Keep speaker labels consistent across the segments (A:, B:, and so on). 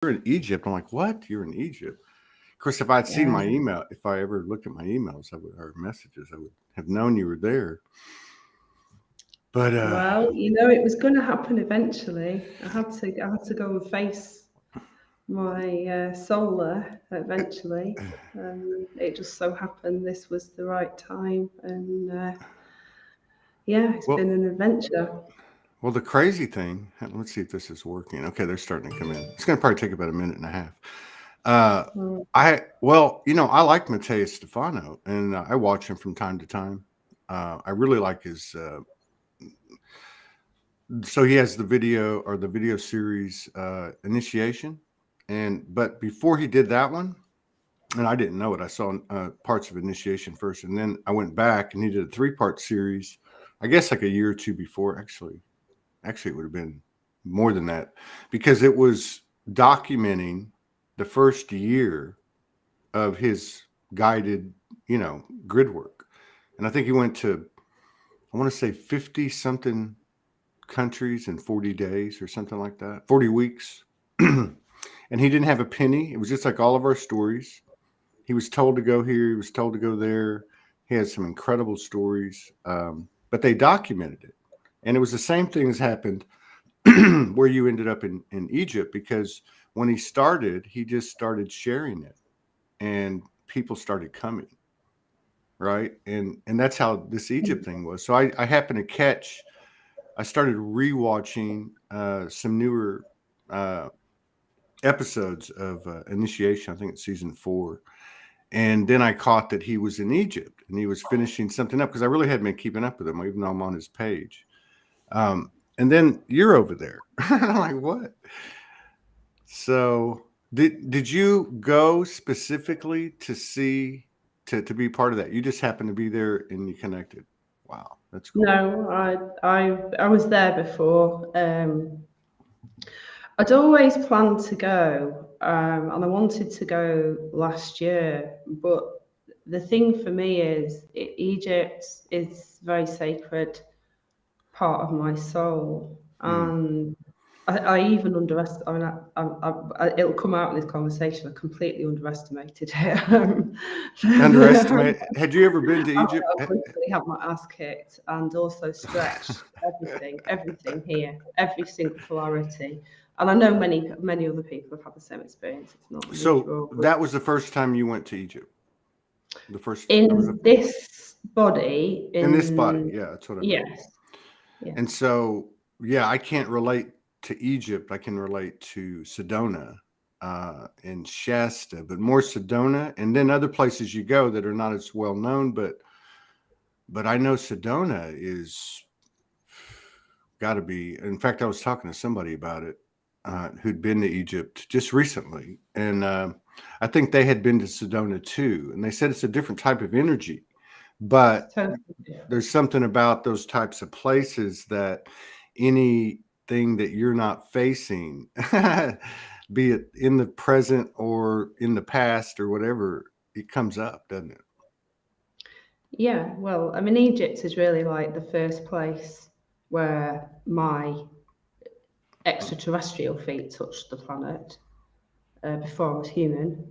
A: you're in Egypt. I'm like, what? You're in Egypt? Of course, if I'd seen
B: Yeah.
A: my email, if I ever looked at my emails, or messages, I would have known you were there. But
B: Well, it was going to happen eventually. I had to go and face my solar eventually. It just so happened this was the right time, and yeah, it's
A: well,
B: been an adventure.
A: well, the crazy thing. Let's see if this is working. Okay, they're starting to come in. It's going to probably take about a minute and a half.
B: Mm.
A: I like Matteo Stefano, and I watch him from time to time. I really like his. So he has the video series Initiation, but before he did that one, and I didn't know it. I saw parts of Initiation first, and then I went back and he did a 3-part series. I guess like a year or two before. Actually, it would have been more than that, because it was documenting the first year of his guided, grid work. And I think he went to, I want to say 50 something countries in 40 days or something like that, 40 weeks. And he didn't have a penny. It was just like all of our stories. He was told to go here, he was told to go there. He had some incredible stories, but they documented it. And it was the same thing as happened where you ended up in Egypt, because when he started, he just started sharing it and people started coming. Right. And that's how this Egypt thing was. So I happened to I started rewatching some newer uh, episodes of Initiation. I think it's season 4. And then I caught that he was in Egypt and he was finishing something up, because I really hadn't been keeping up with him, even though I'm on his page. And then you're over there. I'm like, what? So did you go specifically to see to be part of that? You just happened to be there and you connected. Wow, that's cool.
B: No, I was there before. I'd always planned to go, and I wanted to go last year. But the thing for me is, Egypt is very sacred part of my soul,
A: Mm.
B: and I even underestimate. I mean, it'll come out in this conversation. I completely underestimated it.
A: Underestimate. Had you ever been to
B: I
A: Egypt?
B: literally had my ass kicked and also stretched everything here, every single polarity. And I know many other people have had the same experience. It's not
A: So
B: unusual. But
A: that was the first time you went to Egypt. The first that was
B: in this body,
A: in this body.
B: in
A: Yeah, that's what I meant.
B: yes, yeah.
A: And so, yeah, I can't relate to Egypt. I can relate to Sedona and Shasta, but more Sedona, and then other places you go that are not as well known. But I know Sedona is got to be. In fact, I was talking to somebody about it who'd been to Egypt just recently, and I think they had been to Sedona too, and they said it's a different type of energy, but
B: Totally different.
A: there's something about those types of places that anything that you're not facing, be it in the present or in the past or whatever, it comes up, doesn't it?
B: Yeah, well, I mean, Egypt is really like the first place where my extraterrestrial feet touched the planet before I was human.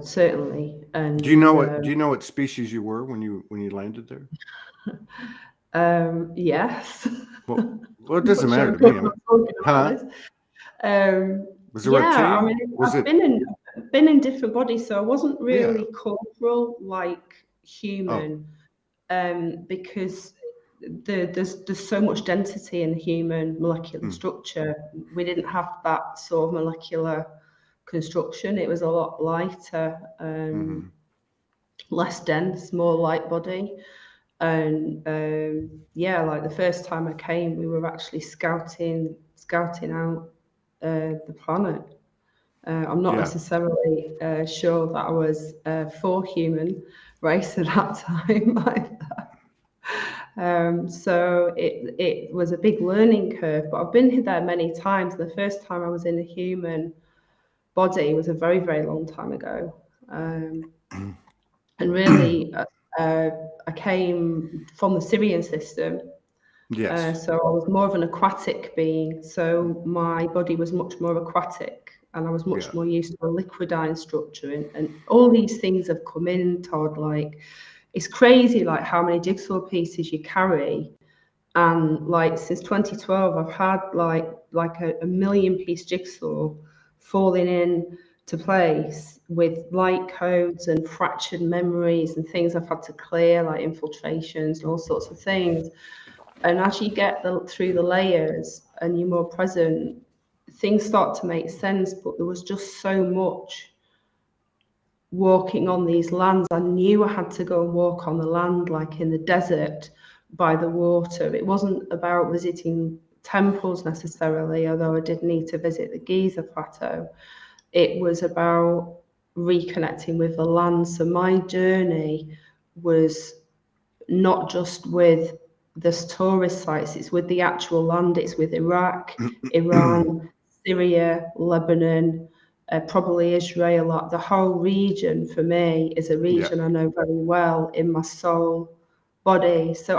B: Certainly,
A: Do you
B: and
A: know what? Do you know what species you were when you landed there?
B: yes.
A: Well, it
B: I'm
A: doesn't
B: not sure
A: matter
B: I'm
A: to me. I
B: comfortable
A: mean,
B: talking about
A: huh?
B: this. Um,
A: Was it
B: yeah, I
A: reptilian?
B: mean,
A: Was
B: I've
A: it?
B: been in different bodies, so I wasn't
A: Yeah.
B: really corporal like
A: Oh.
B: human, because there's so much density in the human molecular
A: Mm,
B: structure. We didn't have that sort of molecular construction. It was a lot lighter,
A: mm-hmm.
B: less dense, more light body. And yeah, like the first time I came, we were actually scouting out the planet. I'm not
A: Yeah.
B: necessarily sure that I was for human race at that time either. So it was a big learning curve, but I've been there many times. The first time I was in a human body was a very, very long time ago. And really, I came from the Syrian system.
A: Yes.
B: So I was more of an aquatic being. So my body was much more aquatic and I was much
A: Yeah.
B: more used to a liquidine structure, and all these things have come in, Todd. Like, it's crazy, like how many jigsaw pieces you carry. And like since 2012, I've had like a million-piece jigsaw falling in to place with light codes and fractured memories and things I've had to clear, like infiltrations and all sorts of things. And as you get through the layers and you're more present, things start to make sense. But there was just so much walking on these lands. I knew I had to go and walk on the land, like in the desert by the water. It wasn't about visiting temples necessarily, although I did need to visit the Giza plateau. It was about reconnecting with the land. So my journey was not just with the tourist sites, it's with the actual land. It's with Iraq, Iran, Syria, Lebanon, probably Israel. Like the whole region for me is a region I know very well in my soul body. So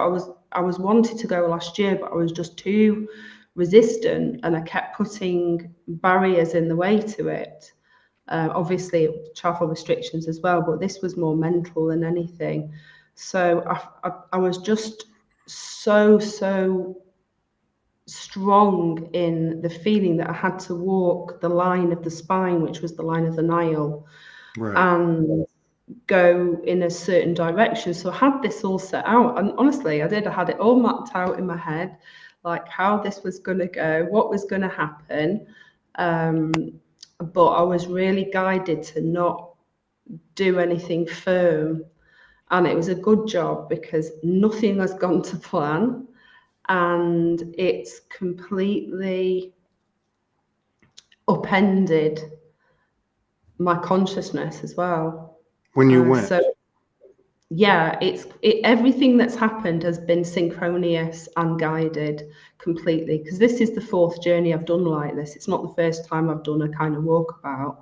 B: I was wanted to go last year, but I was just too resistant, and I kept putting barriers in the way to it. Obviously, travel restrictions as well, but this was more mental than anything. So I was just so strong in the feeling that I had to walk the line of the spine, which was the line of the Nile,
A: Right.
B: and go in a certain direction. So I had this all set out, and honestly, I did. I had it all mapped out in my head, like how this was going to go, what was going to happen. But I was really guided to not do anything firm. And it was a good job because nothing has gone to plan, and it's completely upended my consciousness as well.
A: When you went.
B: So yeah, everything that's happened has been synchronous and guided completely, because this is the fourth journey I've done like this. It's not the first time I've done a kind of walkabout.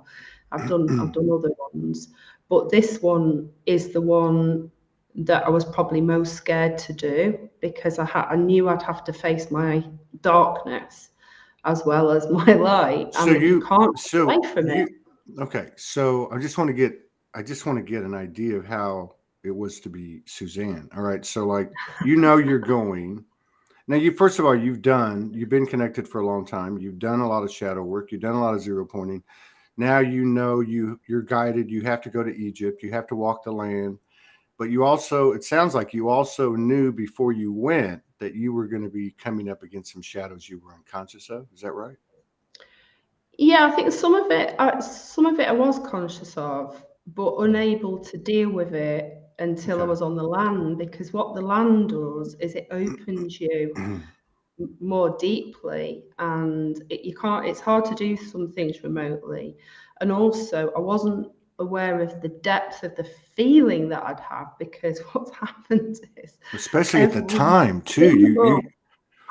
B: I've done other ones, but this one is the one that I was probably most scared to do, because I knew I'd have to face my darkness as well as my light,
A: So
B: and you can't get away from it.
A: Okay. So I just want to get an idea of how it was to be Susanne. All right. So like, you're going. Now, first of all, you've been connected for a long time. You've done a lot of shadow work. You've done a lot of zero pointing. Now you're guided. You have to go to Egypt. You have to walk the land. But it sounds like you also knew before you went that you were going to be coming up against some shadows you were unconscious of. Is that right?
B: Yeah, I think some of it I was conscious of, but unable to deal with it until I was on the land, because what the land does is it opens you more deeply, and it's hard to do some things remotely. And also I wasn't aware of the depth of the feeling that I'd have, because what's happened is
A: Especially at the
B: every
A: time too.
B: single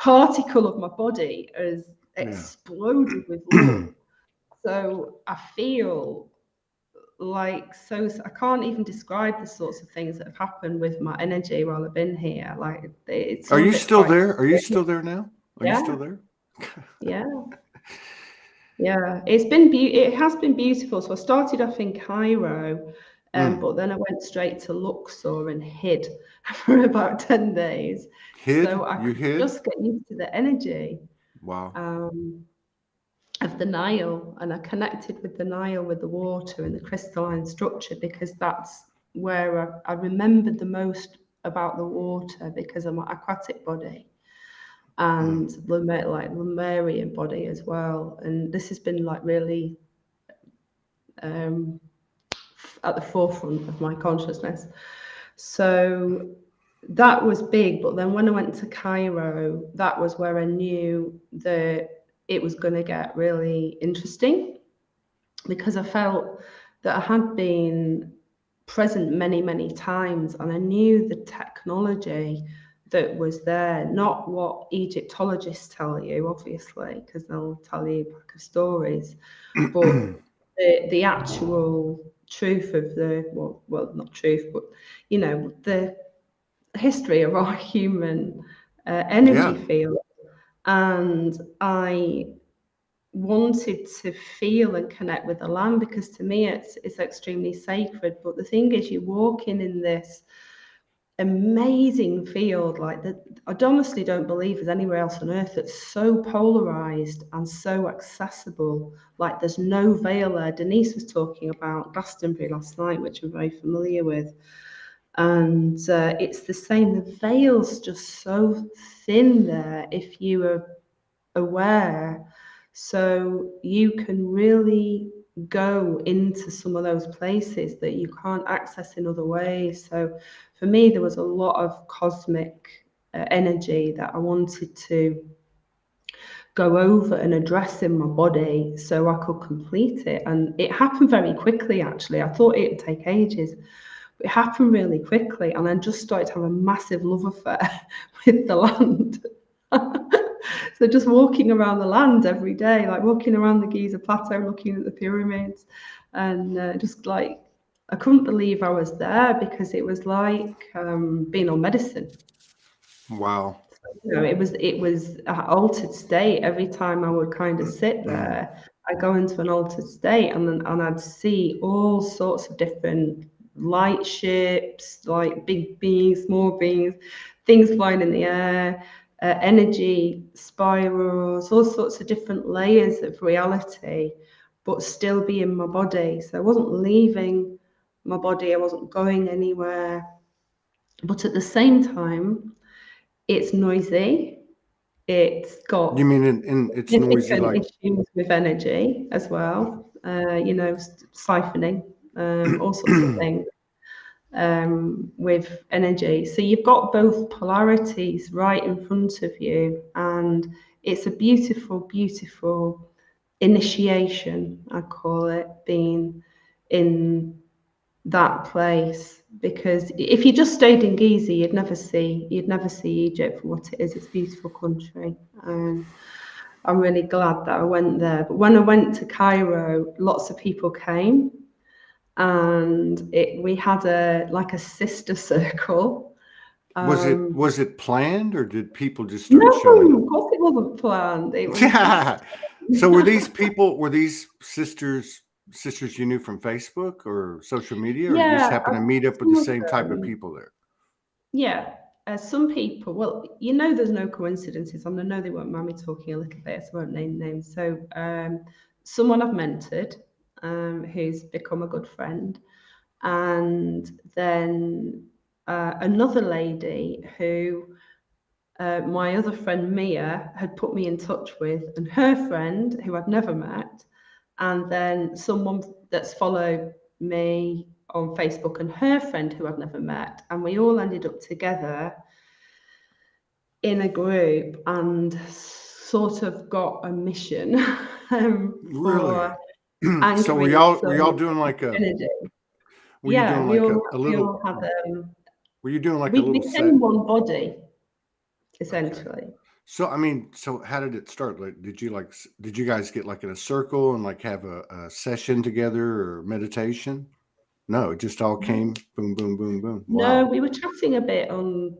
B: particle of my body has
A: Yeah.
B: exploded with love. So I feel like I can't even describe the sorts of things that have happened with my energy while I've been here. Like it's
A: Are
B: some
A: you
B: of it's
A: still
B: quite
A: there? Are you
B: extreme.
A: still there now? Are you
B: Yeah,
A: still there?
B: yeah, yeah. It has been beautiful. So I started off in Cairo, but then I went straight to Luxor and hid for about 10 days. So I
A: You
B: could
A: hid?
B: just get used to the energy.
A: Wow.
B: Of the Nile, and I connected with the Nile, with the water and the crystalline structure, because that's where I remembered the most about the water, because of my aquatic body and Lemurian body as well. And this has been like really at the forefront of my consciousness. So that was big. But then when I went to Cairo, that was where I knew that it was going to get really interesting, because I felt that I had been present many times, and I knew the technology that was there, not what Egyptologists tell you, obviously, because they'll tell you a pack of stories, but the actual truth of well, not truth, but the history of our human energy
A: Yeah.
B: field. And I wanted to feel and connect with the land, because to me it's extremely sacred. But the thing is, you're walking in this amazing field like that. I honestly don't believe there's anywhere else on earth that's so polarized and so accessible. Like, there's no veil there. Denise was talking about Glastonbury last night, which I'm very familiar with, and it's the same. The veil's just so thin there if you are aware, so you can really go into some of those places that you can't access in other ways. So for me, there was a lot of cosmic energy that I wanted to go over and address in my body so I could complete it. And it happened very quickly, actually. I thought it would take ages. It happened really quickly, and I just started to have a massive love affair with the land. So just walking around the land every day, like walking around the Giza plateau, looking at the pyramids, and just like, I couldn't believe I was there, because it was like being on medicine.
A: Wow.
B: You know, it was an altered state. Every time I would kind of sit there, I go into an altered state, and I'd see all sorts of different light ships, like big beings, small beings, things flying in the air, energy spirals, all sorts of different layers of reality, but still be in my body. So I wasn't leaving my body, I wasn't going anywhere. But at the same time, it's noisy. It's got
A: You mean in it's noisy,
B: significant
A: like
B: issues with energy as well, you know, siphoning, all sorts of things with energy. So you've got both polarities right in front of you, and it's a beautiful, beautiful initiation, I call it, being in that place. Because if you just stayed in Giza, you'd never see Egypt for what it is. It's a beautiful country, and I'm really glad that I went there. But when I went to Cairo, lots of people came, and we had a sister circle.
A: was it planned, or did people just
B: No,
A: start showing up?
B: of course it wasn't planned. It was
A: Yeah. So were these sisters you knew from Facebook or social media, or you just
B: yeah,
A: happened to meet up with the
B: some of
A: same type of
B: them.
A: people there?
B: Yeah, some people, well, you know, there's no coincidences. And I know they won't mind me talking a little bit, so I won't name names. So, someone I've mentored, who's become a good friend, and then another lady who my other friend Mia had put me in touch with, and her friend who I'd never met, and then someone that's followed me on Facebook and her friend who I'd never met, and we all ended up together in a group and sort of got a mission
A: Really?
B: for
A: So
B: anchoring
A: were y'all
B: some
A: doing like a
B: energy.
A: were you
B: Yeah,
A: doing like a
B: we
A: little
B: all had
A: were you doing like a
B: we
A: little
B: became
A: set?
B: one body
A: Okay.
B: essentially.
A: So I mean, so how did it start? Like, did you guys get like in a circle and like have a session together or meditation? No, it just all came boom, boom, boom, boom.
B: No,
A: Wow.
B: we were chatting a bit on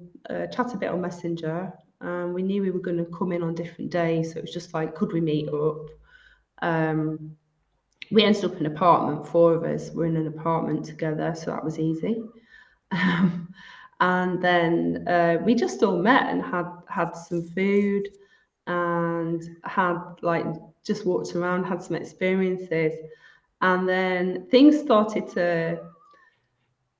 B: Messenger. We knew we were going to come in on different days, so it was just like, could we meet up? Um, we ended up in an apartment, four of us were in an apartment together, so that was easy. And then we just all met and had some food, and had like just walked around, had some experiences, and then things started to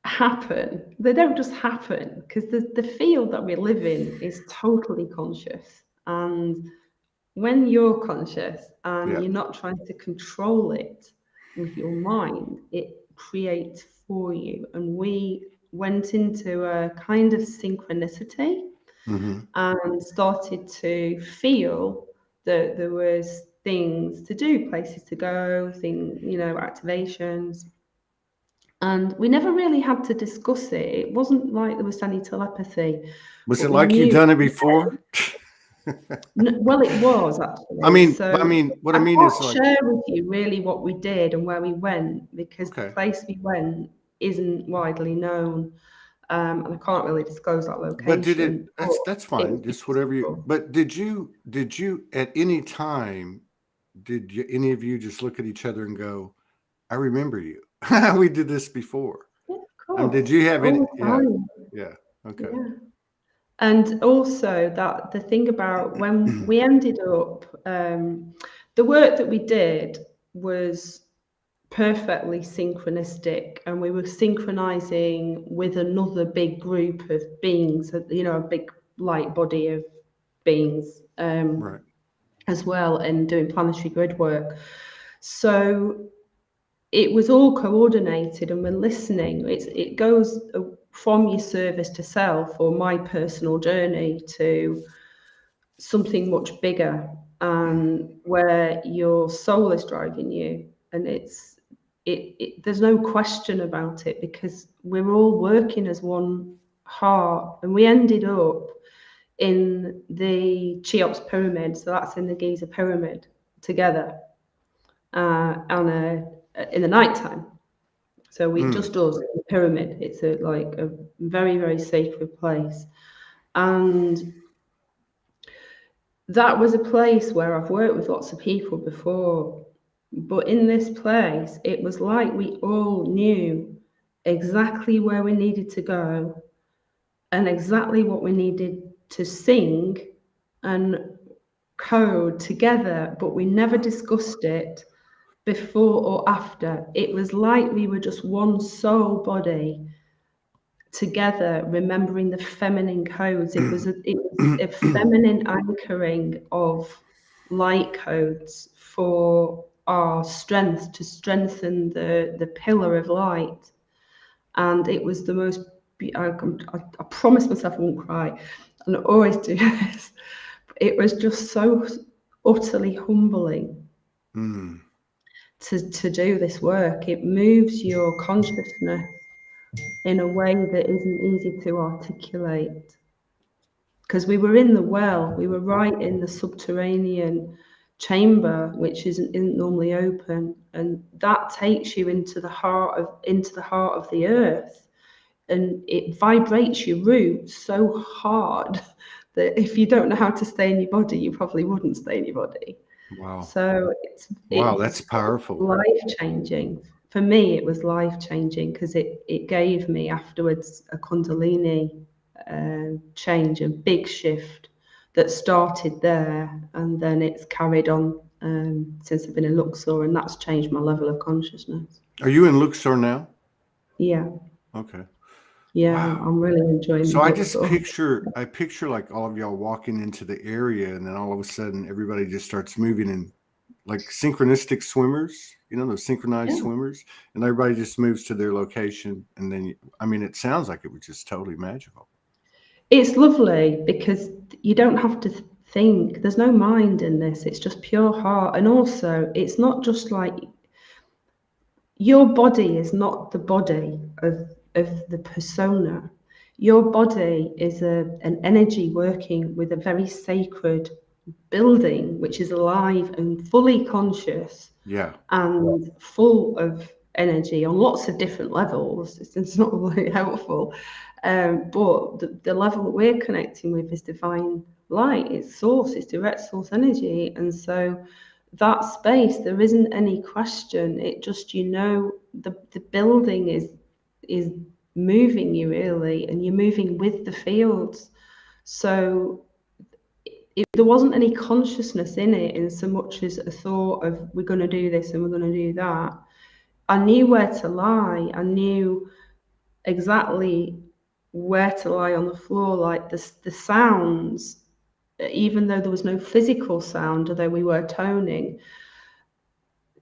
B: happen. They don't just happen, because the field that we live in is totally conscious. And when you're conscious and
A: Yeah.
B: you're not trying to control it with your mind, it creates for you. And we went into a kind of synchronicity
A: Mm-hmm.
B: and started to feel that there was things to do, places to go, activations. And we never really had to discuss it. It wasn't like there was any telepathy,
A: Was
B: but
A: it
B: we
A: like you
B: knew.
A: done it before?
B: Well, it was actually.
A: I
B: So
A: mean, what I
B: I
A: mean is
B: can't
A: like,
B: share with you really what we did and where we went, because the
A: okay,
B: place we went isn't widely known, and I can't really disclose that
A: but did
B: location.
A: it?
B: But
A: That's
B: it was
A: fine. Just whatever you.
B: beautiful.
A: But did you at any time did you, any of you just look at each other and go, I remember you. We did this before.
B: Yeah, of
A: Did
B: course,
A: you have any?
B: all the
A: Yeah.
B: time.
A: Yeah. Okay.
B: Yeah. And also that the thing about when we ended up, the work that we did was perfectly synchronistic, and we were synchronizing with another big group of beings, you know, a big light body of beings,
A: Right.
B: as well, and doing planetary grid work. So it was all coordinated, and we're listening. It goes from your service to self, or my personal journey, to something much bigger, and where your soul is driving you. And there's no question about it, because we're all working as one heart. And we ended up in the Cheops pyramid, so that's in the Giza pyramid, together, in the nighttime. So we just us, the pyramid. It's like a very, very sacred place. And that was a place where I've worked with lots of people before. But in this place, it was like we all knew exactly where we needed to go and exactly what we needed to sing and code together, but we never discussed it before or after. It was like we were just one soul body together, remembering the feminine codes. It was a feminine anchoring of light codes for our strength, to strengthen the pillar of light. And it was the most I promised myself I wouldn't cry, and I always do this. It was just so utterly humbling to do this work. It moves your consciousness in a way that isn't easy to articulate. Because we were in the well, we were right in the subterranean chamber, which isn't normally open, and that takes you into the heart of the earth, and it vibrates your roots so hard that if you don't know how to stay in your body, you probably wouldn't stay in your body.
A: Wow.
B: So
A: Wow, that's powerful.
B: Life changing. For me, it was life changing, because it gave me afterwards a Kundalini change, a big shift that started there, and then it's carried on since I've been in Luxor, and that's changed my level of consciousness.
A: Are you in Luxor now?
B: Yeah.
A: Okay.
B: Yeah,
A: Wow.
B: I'm really enjoying
A: So I just
B: Luxor.
A: picture like all of y'all walking into the area, and then all of a sudden everybody just starts moving in like synchronistic swimmers, you know, those synchronized swimmers, and everybody just moves to their location. And then, I mean, it sounds like it was just totally magical.
B: It's lovely because you don't have to think. There's no mind in this. It's just pure heart. And also, it's not just like your body is not the body of the persona. Your body is an energy working with a very sacred building, which is alive and fully conscious.
A: Yeah.
B: And full of energy on lots of different levels. It's not really helpful. But the level that we're connecting with is divine light, it's source, it's direct source energy. And so that space, there isn't any question. It just, you know, the building is moving you really, and you're moving with the fields. So there wasn't any consciousness in it, in so much as a thought of we're going to do this and we're going to do that. I knew where to lie. I knew exactly where to lie on the floor, like the sounds, even though there was no physical sound, although we were toning,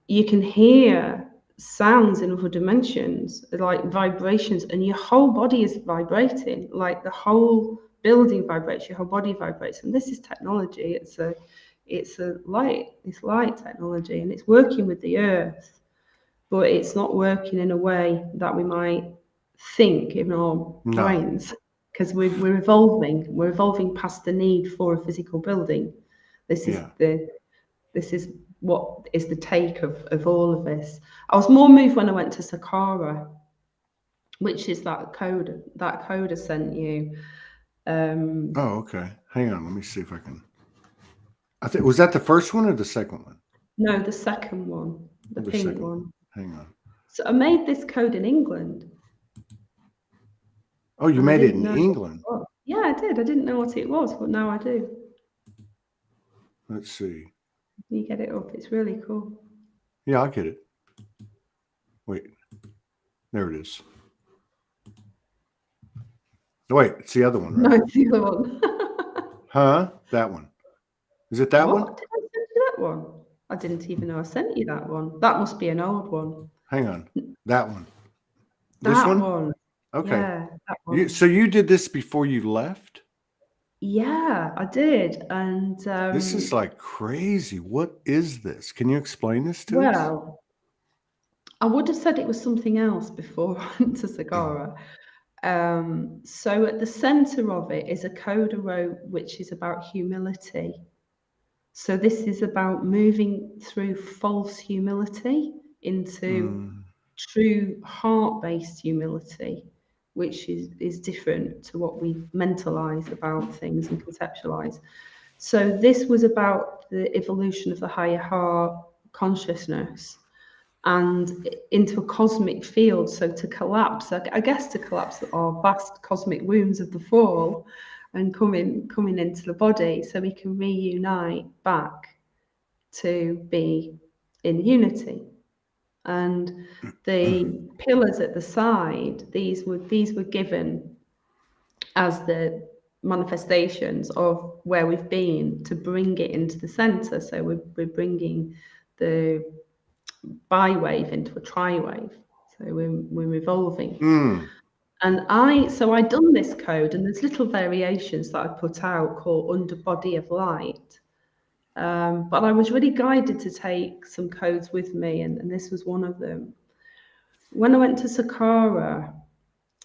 B: you can hear sounds in other dimensions, like vibrations, and your whole body is vibrating, like the whole building vibrates, your whole body vibrates. And this is technology. It's light technology, and it's working with the earth, but it's not working in a way that we might think in our brains, because we're evolving past the need for a physical building. This is what is the take of all of this. I was more moved when I went to Saqqara, which is that code I sent you.
A: Oh, okay. Hang on. Let me see if I can. I think, was that the first one or the second one?
B: No, the second one, the pink
A: second
B: one.
A: Hang on.
B: So I made this code in England.
A: Oh, you
B: and I
A: made it
B: didn't
A: in
B: know
A: England.
B: what- Yeah, I did. I didn't know what it was, but now I do.
A: Let's see.
B: You get it up. It's really cool.
A: Yeah, I'll get it. Wait. There it is. Oh, wait, it's the other one, right?
B: No, it's the other one.
A: Huh? That one. Is it that
B: What?
A: one?
B: Did I send you that one? I didn't even know I sent you that one. That must be an old one.
A: Hang on. That one.
B: That
A: This one?
B: one.
A: Okay.
B: Yeah, that one.
A: So you did this before you left?
B: Yeah, I did. And
A: This is like crazy. What is this? Can you explain this to us?
B: well, I would have said it was something else before I went to Sagara. So at the center of it is a coda rope, which is about humility. So this is about moving through false humility into true heart-based humility, which is different to what we mentalize about things and conceptualize. So this was about the evolution of the higher heart consciousness and into a cosmic field. So to collapse, I guess to collapse our vast cosmic wounds of the fall and coming into the body so we can reunite back to be in unity. And the pillars at the side, these were given as the manifestations of where we've been to bring it into the center. So we're bringing the bi-wave into a tri-wave. So we're evolving. And I'd done this code, and there's little variations that I put out called Under Body of Light. But I was really guided to take some codes with me, and this was one of them. When I went to Saqqara,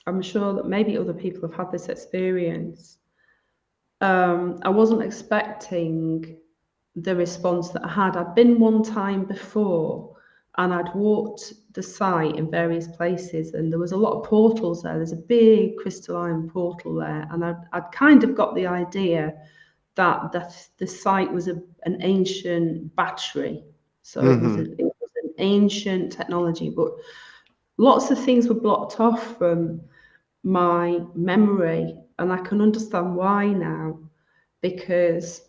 B: I'm sure that maybe other people have had this experience. I wasn't expecting the response that I had. I'd been one time before, and I'd walked the site in various places, and there was a lot of portals there. There's a big crystalline portal there, and I'd kind of got the idea that the site was an ancient battery. So it was an ancient technology, but lots of things were blocked off from my memory, and I can understand why now, because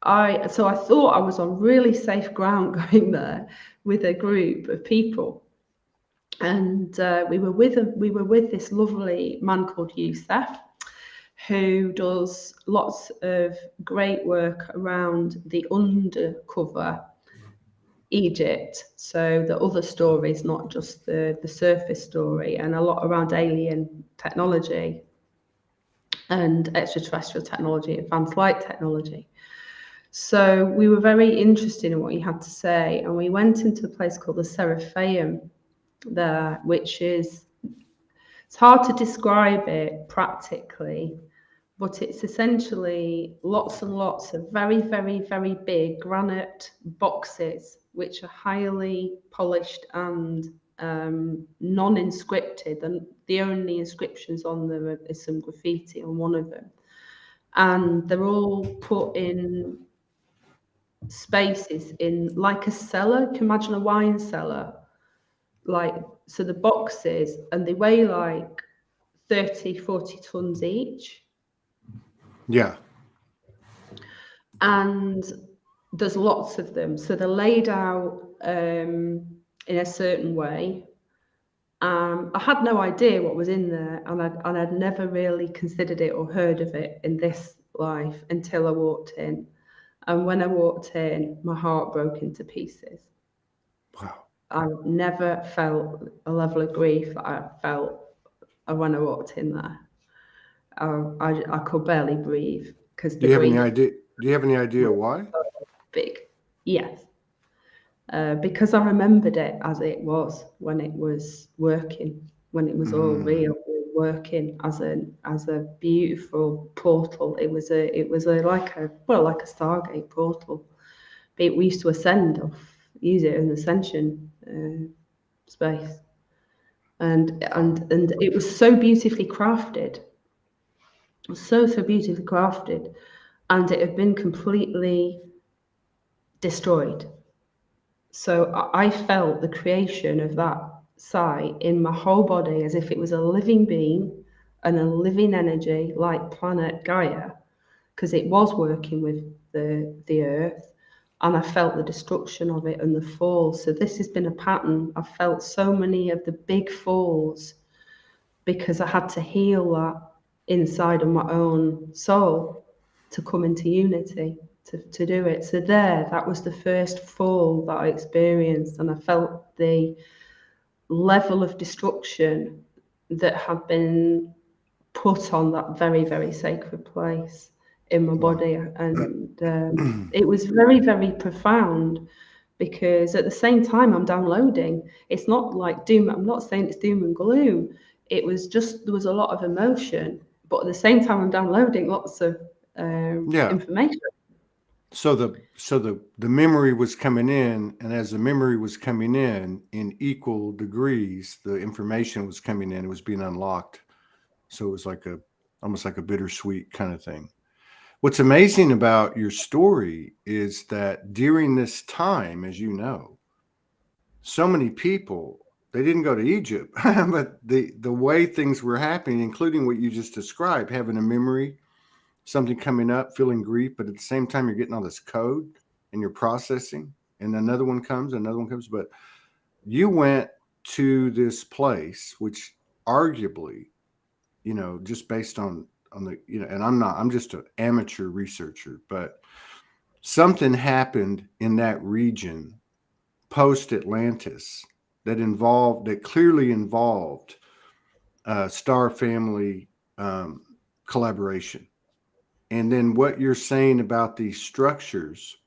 B: I thought I was on really safe ground going there with a group of people, and we were with this lovely man called Youssef, who does lots of great work around the undercover Egypt. So the other stories, not just the surface story, and a lot around alien technology and extraterrestrial technology, advanced light technology. So we were very interested in what he had to say, and we went into a place called the Serapeum there, which is, it's hard to describe it practically, but it's essentially lots and lots of very, very, very big granite boxes, which are highly polished and non-inscripted, and the only inscriptions on them is some graffiti on one of them, and they're all put in spaces in like a cellar. You can imagine a wine cellar, like, so the boxes, and they weigh like 30-40 tons each.
A: Yeah.
B: And there's lots of them, so they're laid out in a certain way. I had no idea what was in there, and I'd never really considered it or heard of it in this life until I walked in. And when I walked in, my heart broke into pieces.
A: Wow.
B: I never felt a level of grief that I felt when I walked in there. I could barely breathe because the
A: Do you have
B: grief.
A: any idea? Do you have any idea why?
B: Big, yes. Because I remembered it as it was when it was working, when it was all real, working as a beautiful portal. It was like a Stargate portal. But we used to use it in the Ascension space, and it was so beautifully crafted. It was so beautifully crafted, and it had been completely destroyed. So I felt the creation of that site in my whole body as if it was a living being and a living energy like planet Gaia, because it was working with the earth, and I felt the destruction of it and the fall. So this has been a pattern. I've felt so many of the big falls because I had to heal that inside of my own soul to come into unity to do it. So that was the first fall that I experienced, and I felt the level of destruction that had been put on that very, very sacred place in my
A: Wow.
B: body. And it was very, very profound, because at the same time I'm downloading. It's not like doom. I'm not saying it's doom and gloom. It was just, there was a lot of emotion, but at the same time I'm downloading lots of
A: Yeah.
B: information.
A: So the memory was coming in, and as the memory was coming in equal degrees, the information was coming in. It was being unlocked. So it was like almost like a bittersweet kind of thing. What's amazing about your story is that during this time, as you know, so many people, they didn't go to Egypt, but the way things were happening, including what you just described, having a memory, something coming up, feeling grief, but at the same time you're getting all this code and you're processing, and another one comes. But you went to this place, which arguably, just based on the, and I'm just an amateur researcher, but something happened in that region post Atlantis that clearly involved star family collaboration. And then what you're saying about these structures,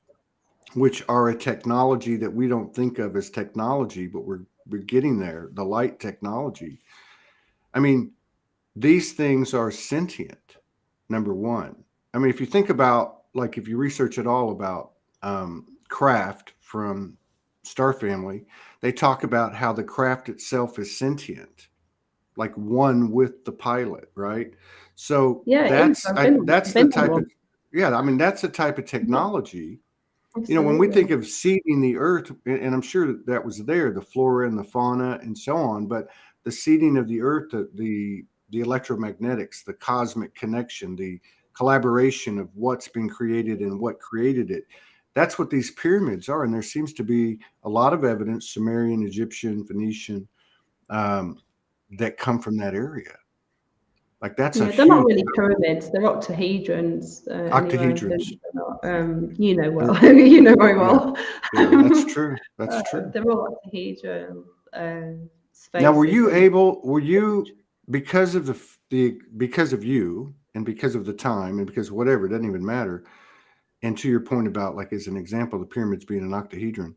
A: which are a technology that we don't think of as technology, but we're getting there, the light technology. I mean, these things are sentient, number one. I mean, if you think about, like, if you research at all about craft from Star Family, they talk about how the craft itself is sentient, like one with the pilot, right? So
B: Yeah, it is.
A: that's
B: I've
A: the
B: been on
A: type of,
B: one.
A: yeah, I mean, that's the type of technology. When we think
B: Absolutely.
A: of seeding the earth, and I'm sure that was there, the flora and the fauna and so on, but the seeding of the earth, the electromagnetics, the cosmic connection, the collaboration of what's been created and what created it. That's what these pyramids are. And there seems to be a lot of evidence, Sumerian, Egyptian, Phoenician, um, that come from that area. Like that's a
B: Yeah, they're not
A: huge
B: really pyramids. They're octahedrons, anyway.
A: octahedrons.
B: They're not, you know well.
A: They're,
B: You know very
A: yeah,
B: well.
A: yeah, that's true. That's true.
B: They're all octahedral
A: Now,
B: spaces. And
A: were you, because of because of you and because of the time and because whatever, it doesn't even matter. And to your point about, like, as an example, the pyramids being an octahedron,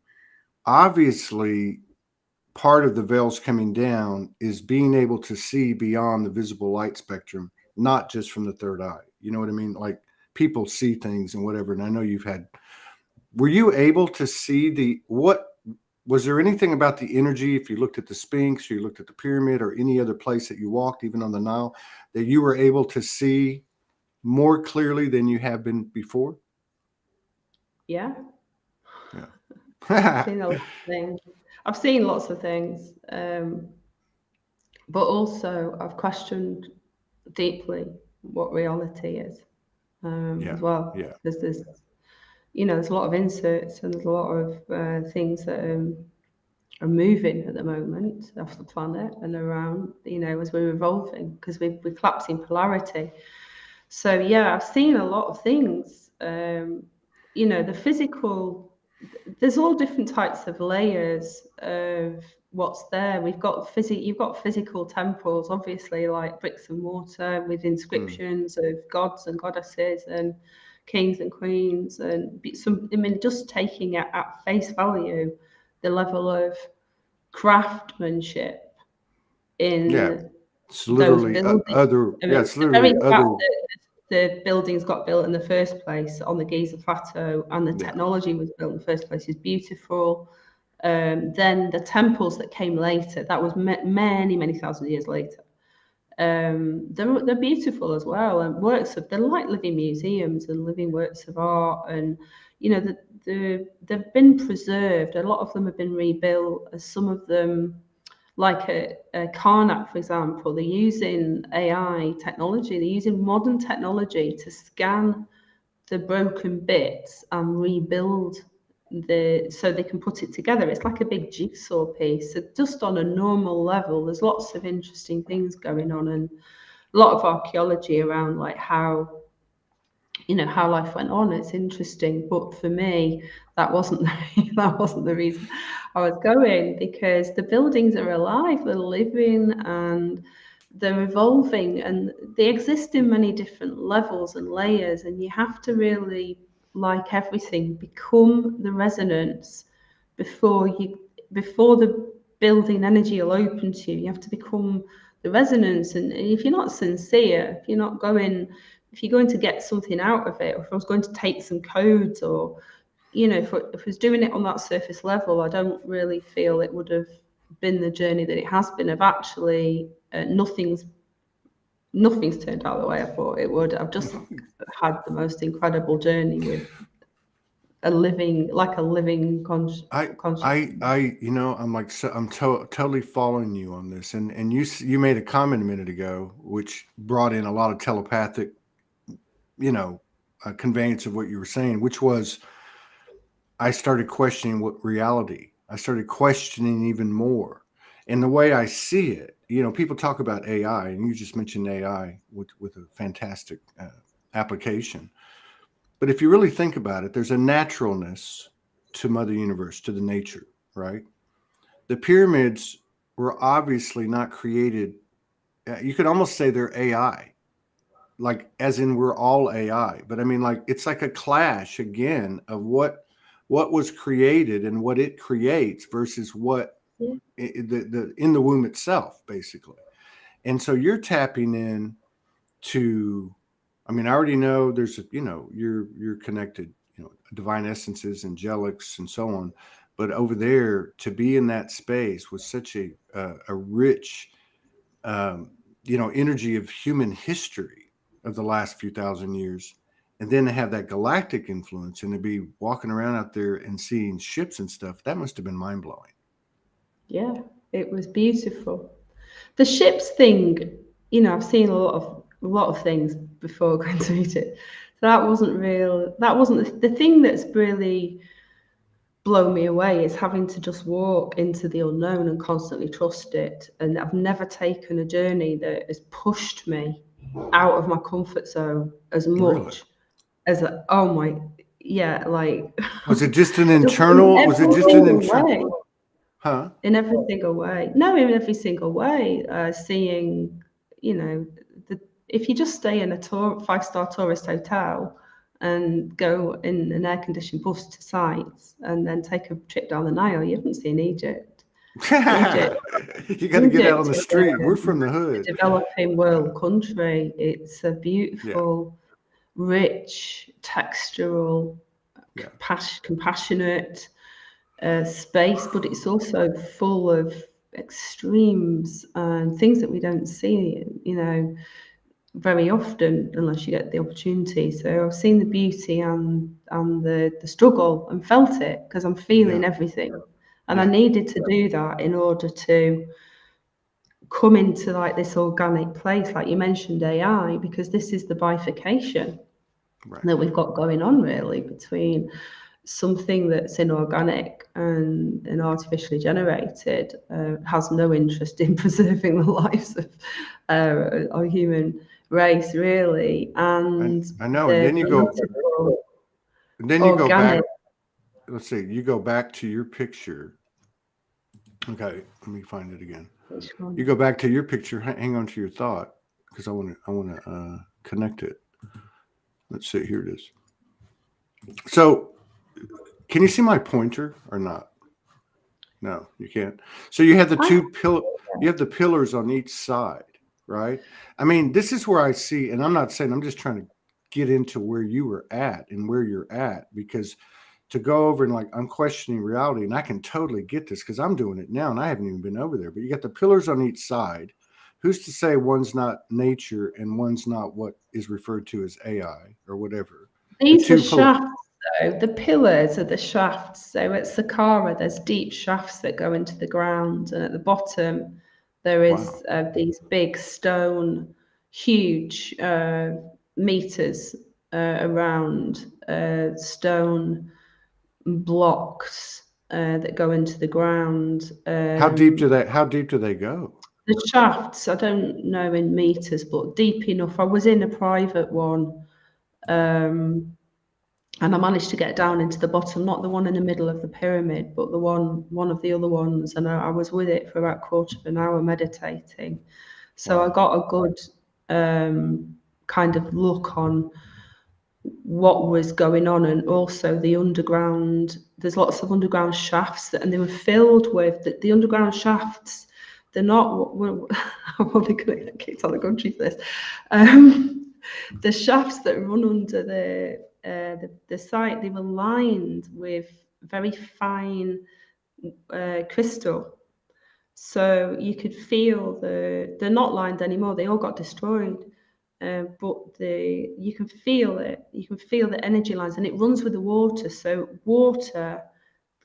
A: obviously part of the veils coming down is being able to see beyond the visible light spectrum, not just from the third eye. You know what I mean? Like, people see things and whatever. And I know were you able to see was there anything about the energy, if you looked at the Sphinx or you looked at the pyramid or any other place that you walked, even on the Nile, that you were able to see more clearly than you have been before?
B: yeah, I've
A: Yeah.
B: seen a lot of things. I've seen lots of things, but also I've questioned deeply what reality is,
A: Yeah.
B: as well.
A: Yeah.
B: Because there's a lot of inserts and there's a lot of things that are moving at the moment off the planet and around, as we're evolving, because we're collapsing polarity. So yeah, I've seen a lot of things. The physical, there's all different types of layers of what's there. You've got physical temples, obviously, like bricks and mortar with
A: Mm.
B: inscriptions of gods and goddesses and kings and queens, and just taking it at face value, the level of craftsmanship
A: Yeah.
B: in
A: It's
B: those
A: literally
B: buildings.
A: other.
B: I
A: Yeah.
B: mean,
A: It's
B: the very
A: literally
B: fact
A: other.
B: that the buildings got built in the first place on the Giza plateau and the
A: Yeah.
B: technology was built in the first place is beautiful. Then the temples that came later, that was many, many thousand years later. They're beautiful as well, and they're like living museums and living works of art, and they've been preserved. A lot of them have been rebuilt. Some of them, like a Karnak, for example, they're using AI technology. They're using modern technology to scan the broken bits and rebuild so they can put it together. It's like a big jigsaw piece. So just on a normal level, there's lots of interesting things going on, and a lot of archaeology around like how life went on. It's interesting, but for me, that wasn't the reason I was going, because the buildings are alive, they're living, and they're evolving, and they exist in many different levels and layers, and you have to really, like everything, become the resonance before the building energy will open to you. You have to become the resonance, and if you're not sincere, if you're going to get something out of it, or if I was going to take some codes, or if I was doing it on that surface level, I don't really feel it would have been the journey that it has been. Of actually, nothing's turned out the way I thought it would. I've just had the most incredible journey with a living consciousness.
A: I'm like, so I'm totally following you on this, and you made a comment a minute ago which brought in a lot of telepathic conveyance of what you were saying, which was, I started questioning what reality. I started questioning even more. And the way I see it, people talk about AI, and you just mentioned AI with a fantastic application. But if you really think about it, there's a naturalness to Mother Universe, to the nature, right? The pyramids were obviously not created. You could almost say they're AI, like as in we're all AI. But I mean, like, it's like a clash again of what was created and what it creates versus what in the womb itself, basically. And so you're tapping in to, I mean, I already know there's you're connected, divine essences, angelics, and so on. But over there, to be in that space was such a rich, energy of human history of the last few thousand years. And then to have that galactic influence and to be walking around out there and seeing ships and stuff, that must have been mind blowing.
B: Yeah, it was beautiful. The ships thing, I've seen a lot of things before going to meet it. So that wasn't the thing that's really blown me away. Is having to just walk into the unknown and constantly trust it. And I've never taken a journey that has pushed me out of my comfort zone as much as
A: was it just an internal? Was it just an internal? Huh?
B: In every single way. No, in every single way. Seeing, if you just stay in a 5-star tourist hotel and go in an air-conditioned bus to sites and then take a trip down the Nile, you haven't seen Egypt.
A: You got to get out on the street. We're from the hood.
B: Developing world country. It's a beautiful, rich, textural, compassionate space, but it's also full of extremes and things that we don't see, very often unless you get the opportunity. So I've seen the beauty and the struggle and felt it, because I'm feeling everything. And I needed to do that in order to come into like this organic place, like you mentioned AI, because this is the bifurcation that we've got going on really between something that's inorganic and artificially generated, has no interest in preserving the lives of our human race, really. And
A: I know. And then you go back. Let's see. You go back to your picture. Okay, let me find it again. You go back to your picture. Hang on to your thought, because I want to connect it. Let's see. Here it is. So, can you see my pointer or not? No, you can't. So you have the you have the pillars on each side, right? I mean, this is where I see, and I'm not saying, I'm just trying to get into where you were at and where you're at, because to go over and like, I'm questioning reality, and I can totally get this because I'm doing it now and I haven't even been over there. But you got the pillars on each side. Who's to say one's not nature and one's not what is referred to as AI or whatever?
B: These are shafts. So the pillars are the shafts. So at Saqqara, there's deep shafts that go into the ground, and at the bottom, there is these big stone, huge meters around stone blocks that go into the ground.
A: How deep do they go?
B: The shafts, I don't know in meters, but deep enough. I was in a private one. And I managed to get down into the bottom, not the one in the middle of the pyramid, but the one of the other ones. And I was with it for about a quarter of an hour meditating. So I got a good kind of look on what was going on, and also the underground. There's lots of underground shafts, and they were filled with the underground shafts. They're not. I'm probably going to get kicked out of the country for this. The shafts that run under the site, they were lined with very fine crystal. So you could feel they're not lined anymore. They all got destroyed. But you can feel it. You can feel the energy lines, and it runs with the water. So water,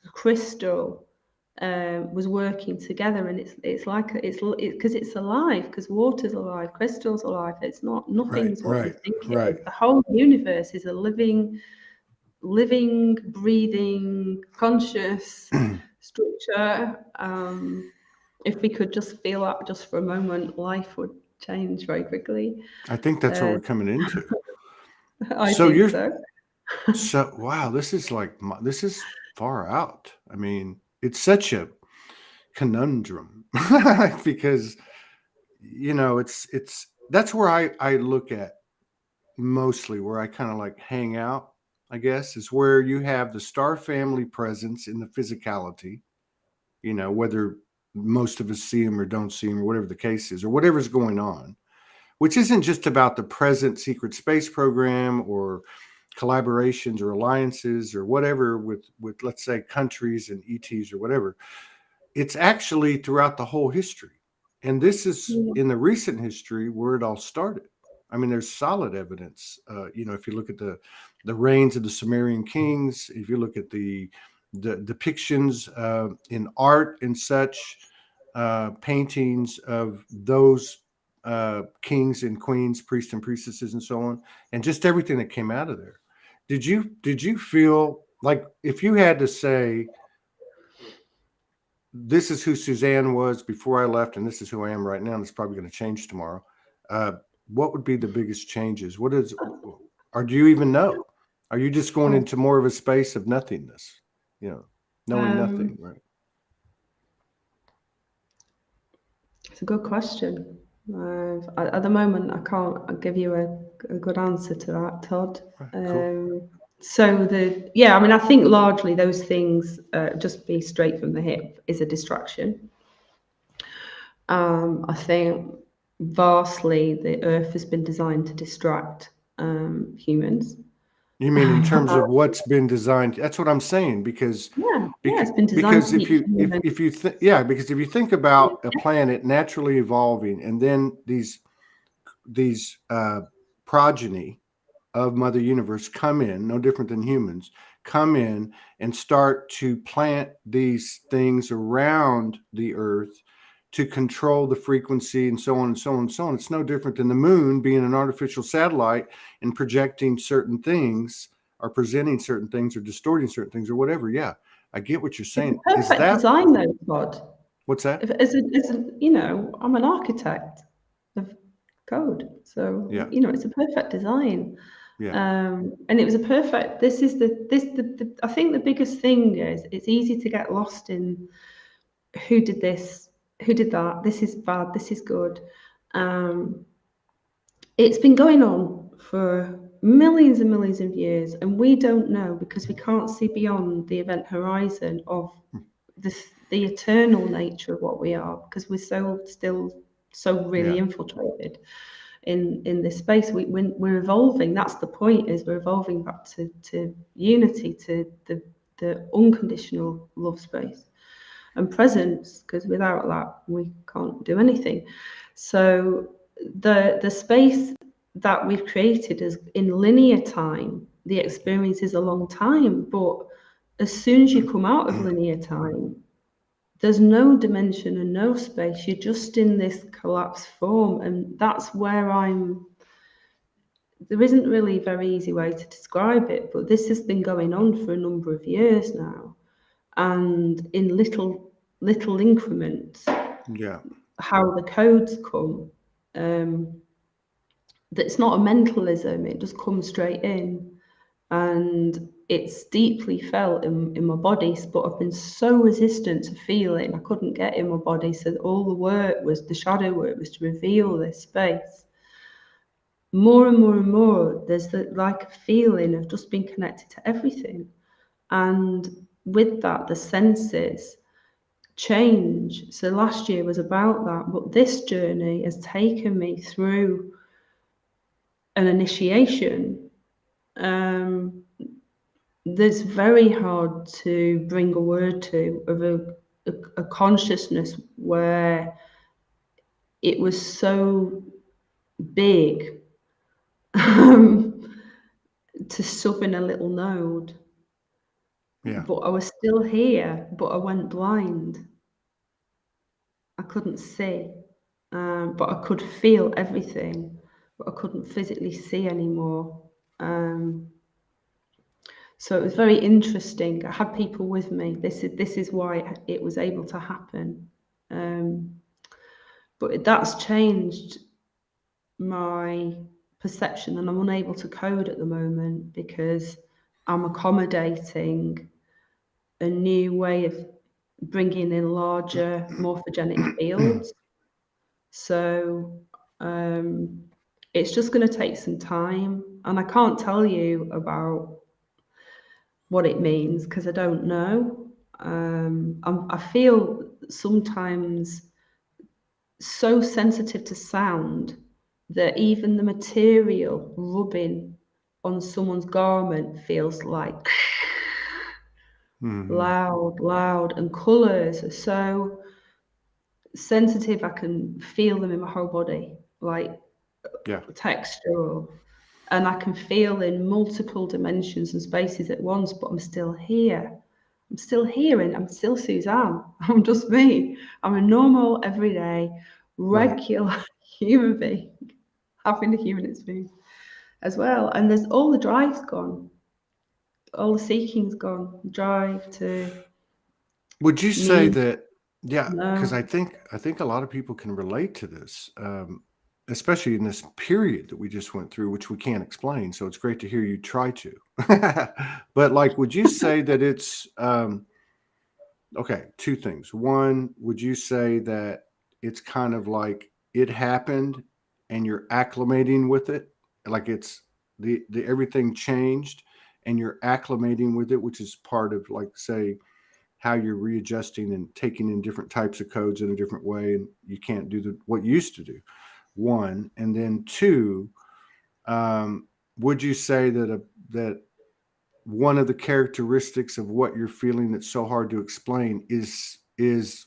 B: the crystal, was working together, and it's like because it's alive, because water's alive, crystal's alive. It's not nothing's what you think it is. The whole universe is a living, breathing, conscious structure. If we could just feel that just for a moment, life would change very quickly.
A: I think that's what we're coming into. So wow, this is far out. I mean, it's such a conundrum because that's where I look at mostly, where I kind of like hang out, I guess, is where you have the star family presence in the physicality, whether most of us see them or don't see them, or whatever the case is, or whatever's going on, which isn't just about the present secret space program or collaborations or alliances or whatever with let's say countries and ETs or whatever. It's actually throughout the whole history. And this is in the recent history where it all started. I mean, there's solid evidence. If you look at the reigns of the Sumerian kings, if you look at the depictions in art and such, paintings of those kings and queens, priests and priestesses, and so on, and just everything that came out of there. Did you feel like, if you had to say, this is who Susanne was before I left, and this is who I am right now, and it's probably going to change tomorrow, what would be the biggest changes? Or do you even know? Are you just going into more of a space of nothingness, knowing nothing, right?
B: It's a good question. At the moment, I can't give you a good answer to that, Todd. Cool. I think largely those things, just be straight from the hip, is a distraction. I think vastly the Earth has been designed to distract humans.
A: You mean in terms of what's been designed? That's what I'm saying, because
B: it's been designed
A: because if you think about a planet naturally evolving, and then these progeny of Mother Universe come in, no different than humans, come in and start to plant these things around the Earth to control the frequency and so on and so on and so on. It's no different than the moon being an artificial satellite and projecting certain things, or presenting certain things, or distorting certain things, or whatever. Yeah, I get what you're saying.
B: It's perfect design, though, Todd.
A: What's that?
B: I'm an architect of code, so it's a perfect design. Yeah. And it was a perfect. I think the biggest thing is it's easy to get lost in who did this, who did that. This is bad. This is good. It's been going on for millions and millions of years, and we don't know, because we can't see beyond the event horizon of the eternal nature of what we are, because we're still so really infiltrated in this space. We're evolving. That's the point, is we're evolving back to unity, to the unconditional love space and presence, because without that we can't do anything. So the space that we've created is in linear time the experience is a long time, but as soon as you come out of linear time, there's no dimension and no space. You're just in this collapsed form, and that's where there isn't really a very easy way to describe it, but this has been going on for a number of years now, and in little increments,
A: Yeah.
B: how the codes come. That's not a mentalism, it just comes straight in, and it's deeply felt in my body, but I've been so resistant to feeling. I couldn't get in my body, so all the work was, the shadow work was to reveal this space. More and more and more, there's like a feeling of just being connected to everything, and with that, the senses change. So last year was about that, but this journey has taken me through an initiation. That's very hard to bring a word to, of a consciousness where it was so big to sup in a little node.
A: Yeah.
B: But I was still here, but I went blind. I couldn't see, but I could feel everything, but I couldn't physically see anymore. So it was very interesting. I had people with me. This is why it was able to happen. But that's changed my perception, and I'm unable to code at the moment because I'm accommodating a new way of bringing in larger morphogenic fields. So it's just going to take some time, and I can't tell you about what it means because I don't know. I feel sometimes so sensitive to sound that even the material rubbing on someone's garment feels like loud, and colours are so sensitive. I can feel them in my whole body, like textural, and I can feel in multiple dimensions and spaces at once, but I'm still here. I'm still here, and I'm still Susanne. I'm just me. I'm a normal, everyday, regular human being having a human experience as well. And there's all the drive's gone, all the seeking's gone. Drive to.
A: Would you say that? Yeah,
B: No.
A: because I think a lot of people can relate to this, especially in this period that we just went through, which we can't explain. So it's great to hear you try to. But like, would you say that it's okay? Two things. One, would you say that it's kind of like it happened and you're acclimating with it, like it's the everything changed and you're acclimating with it, which is part of, like, say, how you're readjusting and taking in different types of codes in a different way, and you can't do what you used to do. One, and then two, would you say that one of the characteristics of what you're feeling that's so hard to explain is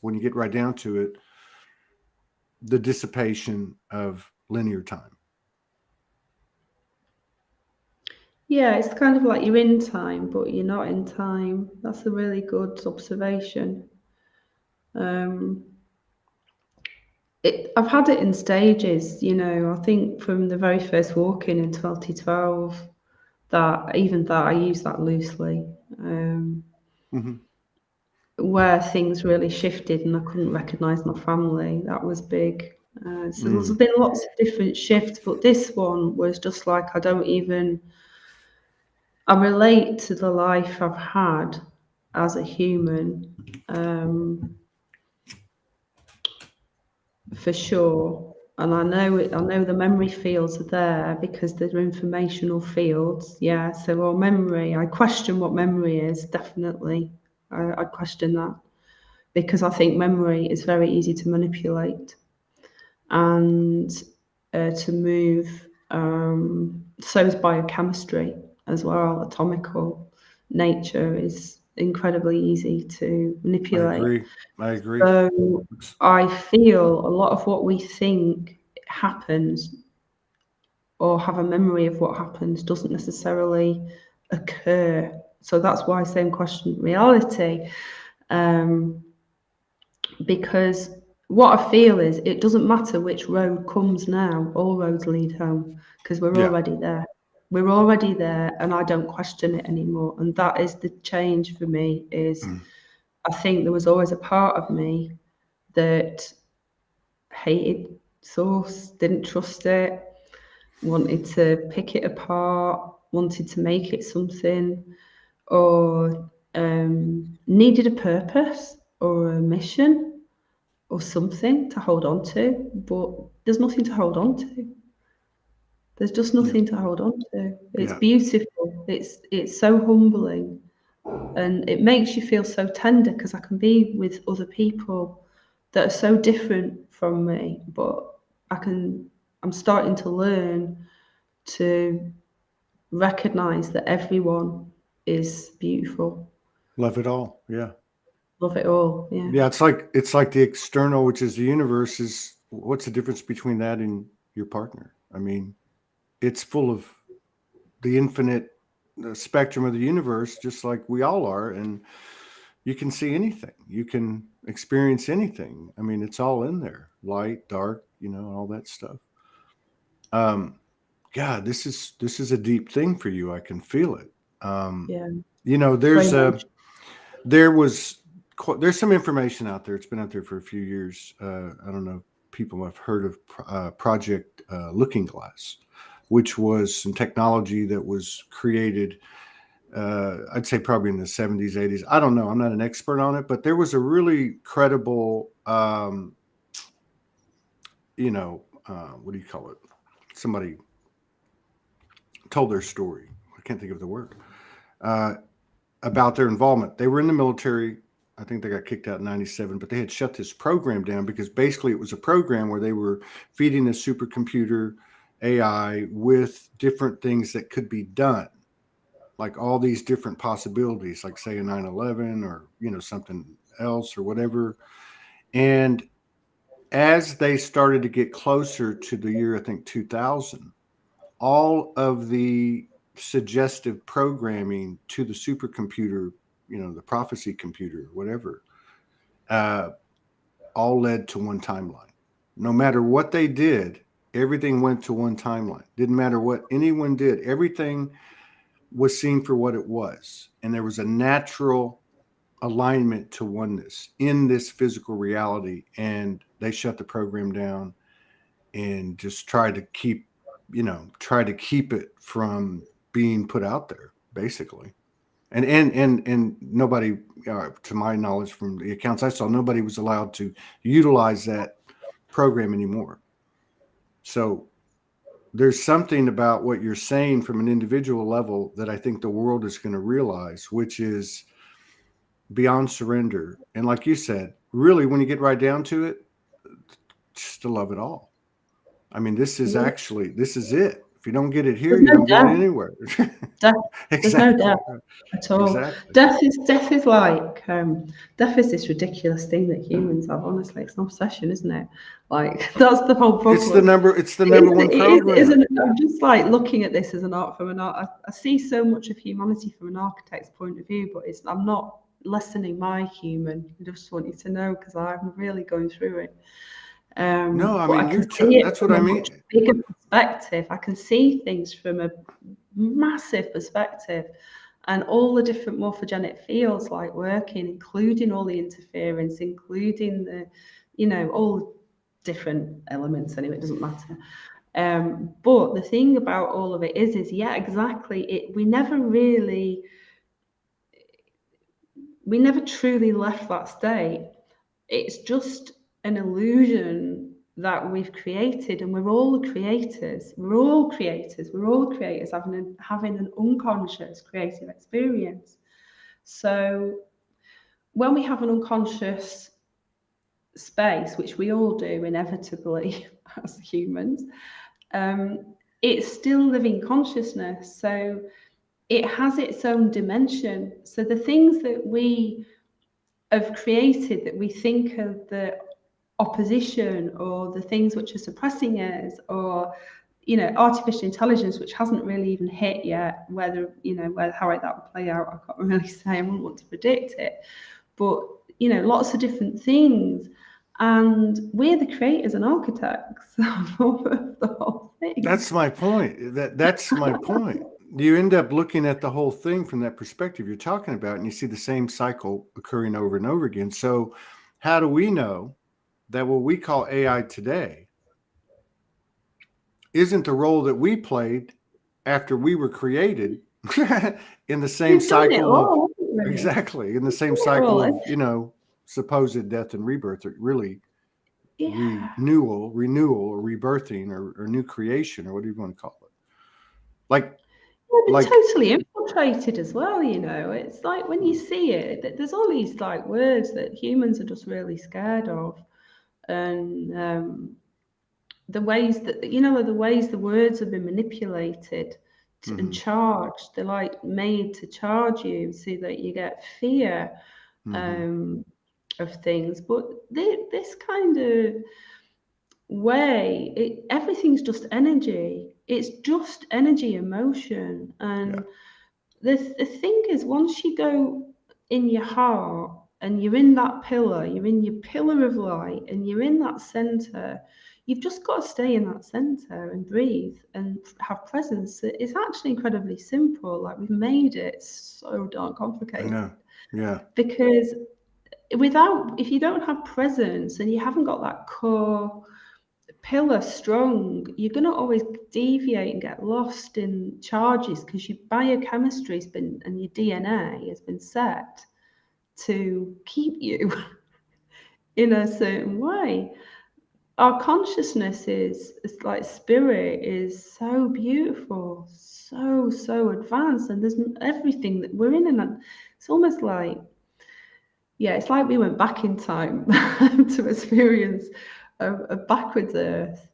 A: when you get right down to it, the dissipation of linear time?
B: Yeah, it's kind of like you're in time, but you're not in time. That's a really good observation. I've had it in stages, I think from the very first walk-in 2012, that I use that loosely, where things really shifted and I couldn't recognise my family. That was big. So there's been lots of different shifts, but this one was just like, I relate to the life I've had as a human, for sure. And I know the memory fields are there because they're informational fields. Yeah. So, memory, I question what memory is, definitely. I question that because I think memory is very easy to manipulate and to move. So is biochemistry as well. Atomical nature is incredibly easy to manipulate.
A: I agree.
B: So I feel a lot of what we think happens or have a memory of what happens doesn't necessarily occur. So that's why I say in question reality, because what I feel is it doesn't matter which road comes now, all roads lead home, because we're
A: Yeah.
B: already there. We're already there, and I don't question it anymore. And that is the change for me. Is I think there was always a part of me that hated source, didn't trust it, wanted to pick it apart, wanted to make it something, or needed a purpose or a mission or something to hold on to. But there's nothing to hold on to. There's just nothing to hold on to. It's
A: Yeah.
B: beautiful. It's so humbling, and it makes you feel so tender because I can be with other people that are so different from me, but I'm starting to learn to recognize that everyone is beautiful.
A: Love it all. Yeah.
B: Love it all. Yeah.
A: Yeah. It's like the external, which is the universe, is what's the difference between that and your partner? I mean, it's full of the infinite spectrum of the universe, just like we all are. And you can see anything, you can experience anything. I mean, it's all in there, light, dark, all that stuff. God, this is a deep thing for you. I can feel it.
B: Yeah.
A: There's
B: Very much.
A: there was there's some information out there. It's been out there for a few years. I don't know if people have heard of Project Looking Glass, which was some technology that was created. I'd say probably in the 70s, 80s. I don't know. I'm not an expert on it, but there was a really credible, what do you call it? Somebody told their story. I can't think of the word. About their involvement. They were in the military. I think they got kicked out in 97, but they had shut this program down because basically it was a program where they were feeding the supercomputer AI with different things that could be done, like all these different possibilities, like say a 9/11 or, something else or whatever. And as they started to get closer to the year, I think 2000, all of the suggestive programming to the supercomputer, the prophecy computer, whatever, uh, all led to one timeline. No matter what they did, everything went to one timeline. Didn't matter what anyone did, everything was seen for what it was. And there was a natural alignment to oneness in this physical reality. And they shut the program down and just tried to keep it from being put out there, basically. And nobody, to my knowledge, from the accounts I saw, nobody was allowed to utilize that program anymore. So there's something about what you're saying from an individual level that I think the world is going to realize, which is beyond surrender. And like you said, really, when you get right down to it, just to love it all. I mean, this is
B: Yeah.
A: it. If you don't get it here,
B: There's
A: you
B: no
A: don't get it
B: death.
A: anywhere.
B: Death. There's no
A: Exactly.
B: death at all.
A: Exactly.
B: Death is like death is this ridiculous thing that humans have. Honestly, it's an obsession, isn't it? Like that's the whole problem.
A: It's the number one program.
B: Isn't it? I'm just like looking at this as an art from an art. I see so much of humanity from an architect's point of view, but I'm not lessening my human. I just want you to know because I'm really going through it.
A: No, I
B: But I
A: mean,
B: can see it
A: that's what
B: from
A: I
B: a
A: mean.
B: much bigger perspective. I can see things from a massive perspective, and all the different morphogenic fields like working, including all the interference, including all different elements. Anyway, it doesn't matter. But the thing about all of it is yeah, exactly. We never truly left that state. It's just an illusion that we've created, and we're all creators. We're all creators. We're all creators having an unconscious creative experience. So when we have an unconscious space, which we all do inevitably as humans, it's still living consciousness. So it has its own dimension. So the things that we have created that we think are the opposition or the things which are suppressing us or artificial intelligence, which hasn't really even hit yet, whether, how that will play out, I can't really say. I wouldn't want to predict it. But, lots of different things. And we're the creators and architects of the whole thing.
A: That's my point. That's my point. You end up looking at the whole thing from that perspective you're talking about, and you see the same cycle occurring over and over again. So how do we know that what we call AI today isn't the role that we played after we were created in the same cycle of exactly in the same cycle of supposed death and rebirth, or really renewal or rebirthing or new creation, or whatever you want to call it. Like
B: totally infiltrated as well. It's like when you see it, there's all these like words that humans are just really scared of, and the ways that the words have been manipulated and charged. They're like made to charge you so that you get fear of things. But this kind of way, everything's just energy. It's just energy and motion. And the thing is, once you go in your heart and you're in that pillar, you're in your pillar of light, and you're in that center, you've just got to stay in that center and breathe and have presence. It's actually incredibly simple. Like, we've made it so darn complicated.
A: I know. Yeah.
B: Because if you don't have presence and you haven't got that core pillar strong, you're going to always deviate and get lost in charges, because your biochemistry has been, and your DNA has been set to keep you in a certain way. Our consciousness is like spirit is so beautiful, so advanced, and there's everything that we're in, and it's almost like, it's like we went back in time to experience a backwards Earth,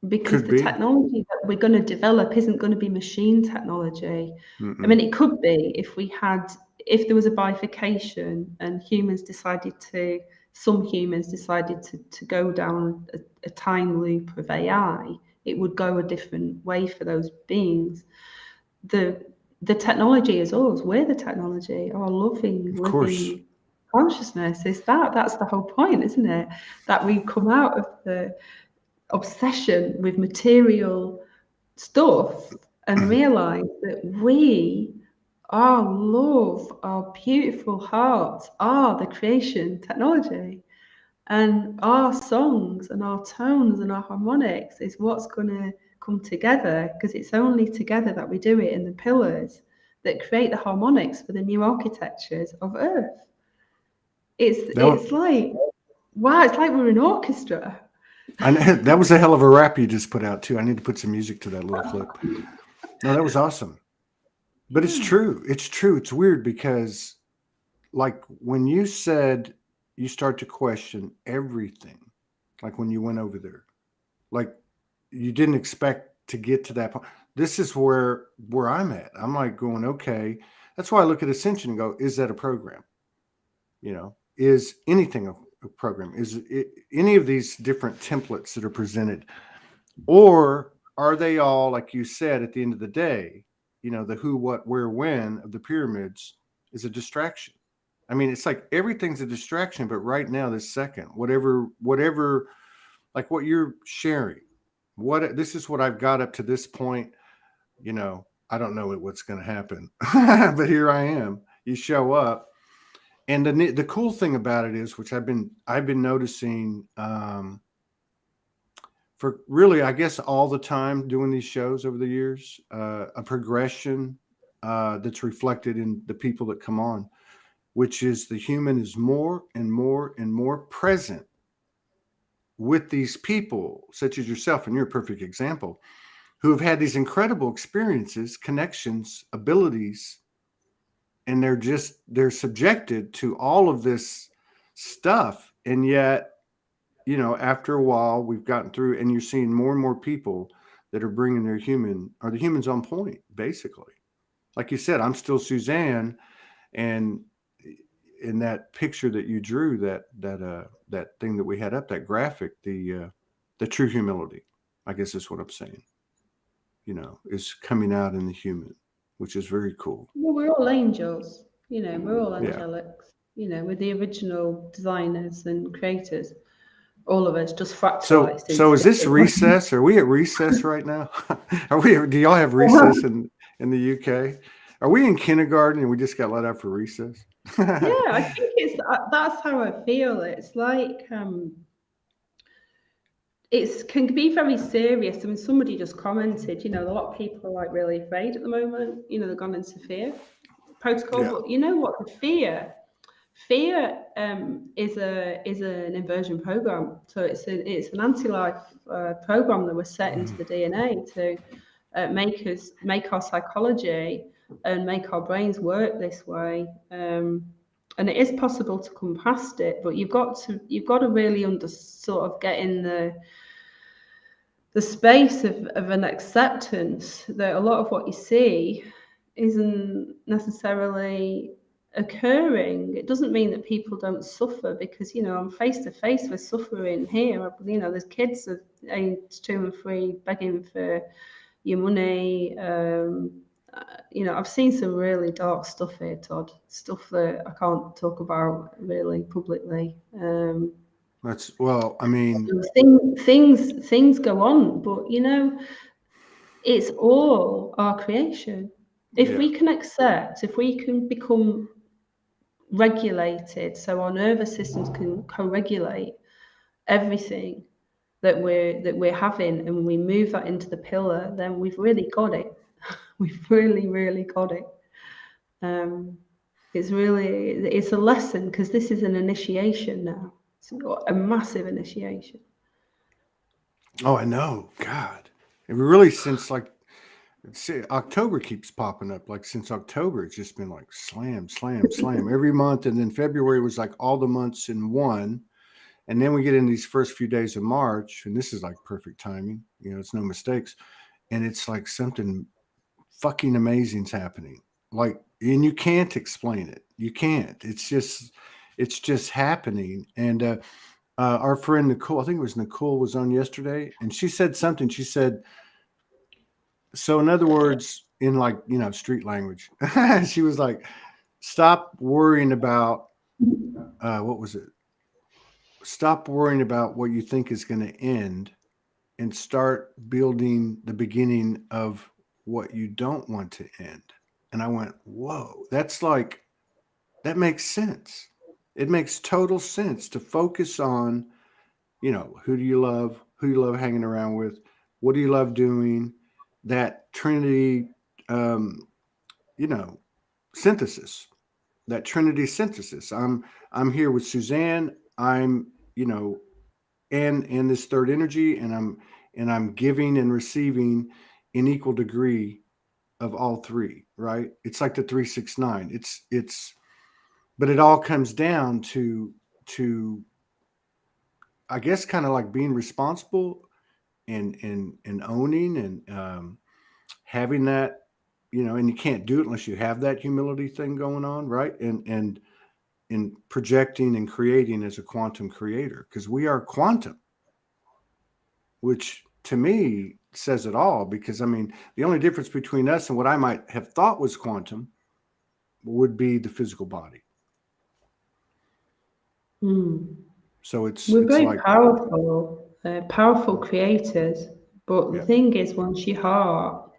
B: because the technology that we're going to develop isn't going to be machine technology. I mean, it could be if there was a bifurcation and some humans decided to go down a time loop of AI, it would go a different way for those beings. The technology is us. We're the technology. Our living consciousness is that's the whole point, isn't it? That we come out of the obsession with material stuff and realize that our love, our beautiful hearts are the creation technology, and our songs and our tones and our harmonics is what's going to come together, because it's only together that we do it in the pillars that create the harmonics for the new architectures of Earth. It's like, wow, it's like we're an orchestra.
A: That was a hell of a rap you just put out too. I need to put some music to that little clip. No, that was awesome. But it's true. It's true. It's weird because, like, when you said you start to question everything, like when you went over there, like you didn't expect to get to that point. This is where I'm at. I'm like going, okay. That's why I look at Ascension and go, is that a program? Is anything a program? Is it any of these different templates that are presented, or are they all, like you said, at the end of the day, the who, what, where, when of the pyramids is a distraction? I mean, it's like everything's a distraction, but right now, this second, whatever, like what you're sharing, this is what I've got up to this point. I don't know what's going to happen, but here I am. You show up. And the cool thing about it is, which I've been noticing for really, I guess, all the time doing these shows over the years, a progression that's reflected in the people that come on, which is the human is more and more and more present with these people, such as yourself, and you're a perfect example, who have had these incredible experiences, connections, abilities. And they're subjected to all of this stuff. And yet, after a while, we've gotten through, and you're seeing more and more people that are bringing the humans on point, basically. Like you said, I'm still Susanne. And in that picture that you drew, that thing that we had up, that graphic, the true humility. I guess that's what I'm saying. Is coming out in the human, which is very cool.
B: Well, we're all angels, we're all
A: Yeah.
B: angelics, we're the original designers and creators, all of us just
A: So
B: fractalized
A: so
B: into
A: is this
B: different.
A: recess? Are we at recess right now? Do y'all have recess in the UK? Are we in kindergarten and we just got let out for recess?
B: Yeah, I think that's how I feel. It's like it can be very serious. I mean, somebody just commented, a lot of people are like really afraid at the moment. They've gone into fear protocol.
A: Yeah.
B: But you know what? The fear is an inversion program. So it's an anti-life program that was set into the DNA to make our psychology and make our brains work this way. And it is possible to come past it, but you've got to really sort of get in the space of an acceptance that a lot of what you see isn't necessarily occurring. It doesn't mean that people don't suffer, because I'm face to face with suffering here. There's kids of age 2 and 3 begging for your money. I've seen some really dark stuff here, Todd. Stuff that I can't talk about really publicly.
A: I mean,
B: Things go on, but it's all our creation. If
A: yeah.
B: we can accept, if we can become regulated, so our nervous systems can co-regulate everything that we're having, and we move that into the pillar, then we've really got it. We've really got it. It's a lesson, because this is an initiation now. It's a massive initiation.
A: Oh, I know. God. And really, since like, see, October keeps popping up. Like since October, it's just been like slam, slam, slam every month. And then February was like all the months in one. And then we get in these first few days of March, and this is like perfect timing. It's no mistakes. And it's like something fucking amazing's happening. Like, and you can't explain it. You can't. It's just happening. And our friend Nicole, I think it was Nicole, was on yesterday, and she said something. She said, so in other words, in like, street language, she was like, stop worrying about, what was it? Stop worrying about what you think is going to end and start building the beginning of what you don't want to end. And I went, whoa, that makes sense. It makes total sense to focus on, who do you love? Who do you love hanging around with? What do you love doing? That Trinity, synthesis, that Trinity synthesis. I'm here with Susanne. I'm, and this third energy, and I'm giving and receiving in equal degree of all three, right? It's like the 369. But it all comes down to I guess kind of like being responsible and owning and having that, and you can't do it unless you have that humility thing going on, right? And in projecting and creating as a quantum creator, because we are quantum, which to me says it all. Because I mean, the only difference between us and what I might have thought was quantum would be the physical body. So
B: We're
A: it's
B: very
A: like
B: powerful creators. But the thing is, once you got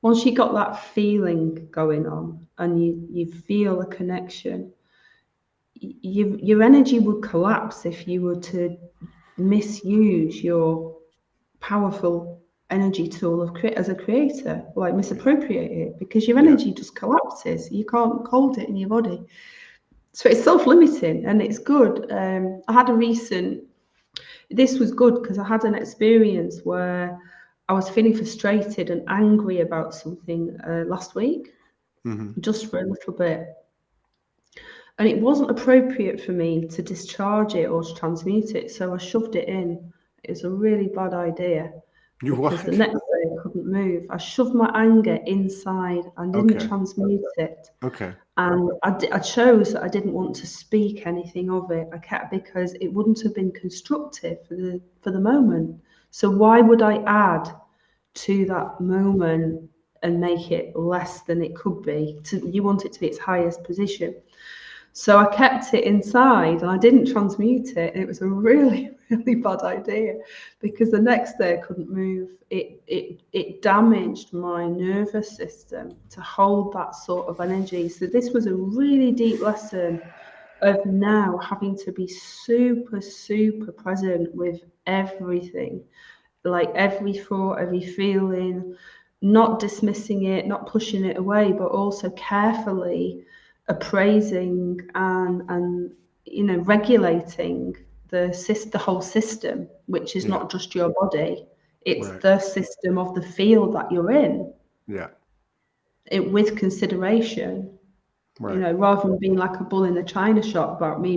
B: that feeling going on, and you feel a connection, your energy would collapse if you were to misuse your powerful energy tool as a creator, like misappropriate it, because your energy just collapses. You can't hold it in your body. So it's self-limiting, and it's good. I had this was good, because I had an experience where I was feeling frustrated and angry about something last week, just for a little bit. And it wasn't appropriate for me to discharge it or to transmute it, so I shoved it in. It was a really bad idea, because the next day I couldn't move. I shoved my anger inside and didn't transmute it.
A: Okay.
B: And I chose that I didn't want to speak anything of it. I kept, because it wouldn't have been constructive for the moment So why would I add to that moment and make it less than it could be? You want it to be its highest position. So I kept it inside and I didn't transmute it. And it was a really, really bad idea because the next day I couldn't move. It damaged my nervous system to hold that sort of energy. So this was a really deep lesson of now having to be super, super present with everything, like every thought, every feeling, not dismissing it, not pushing it away, but also carefully appraising and regulating the whole system, which is not just your body, it's the system of the field that you're in. With consideration, rather than being like a bull in a china shop about me.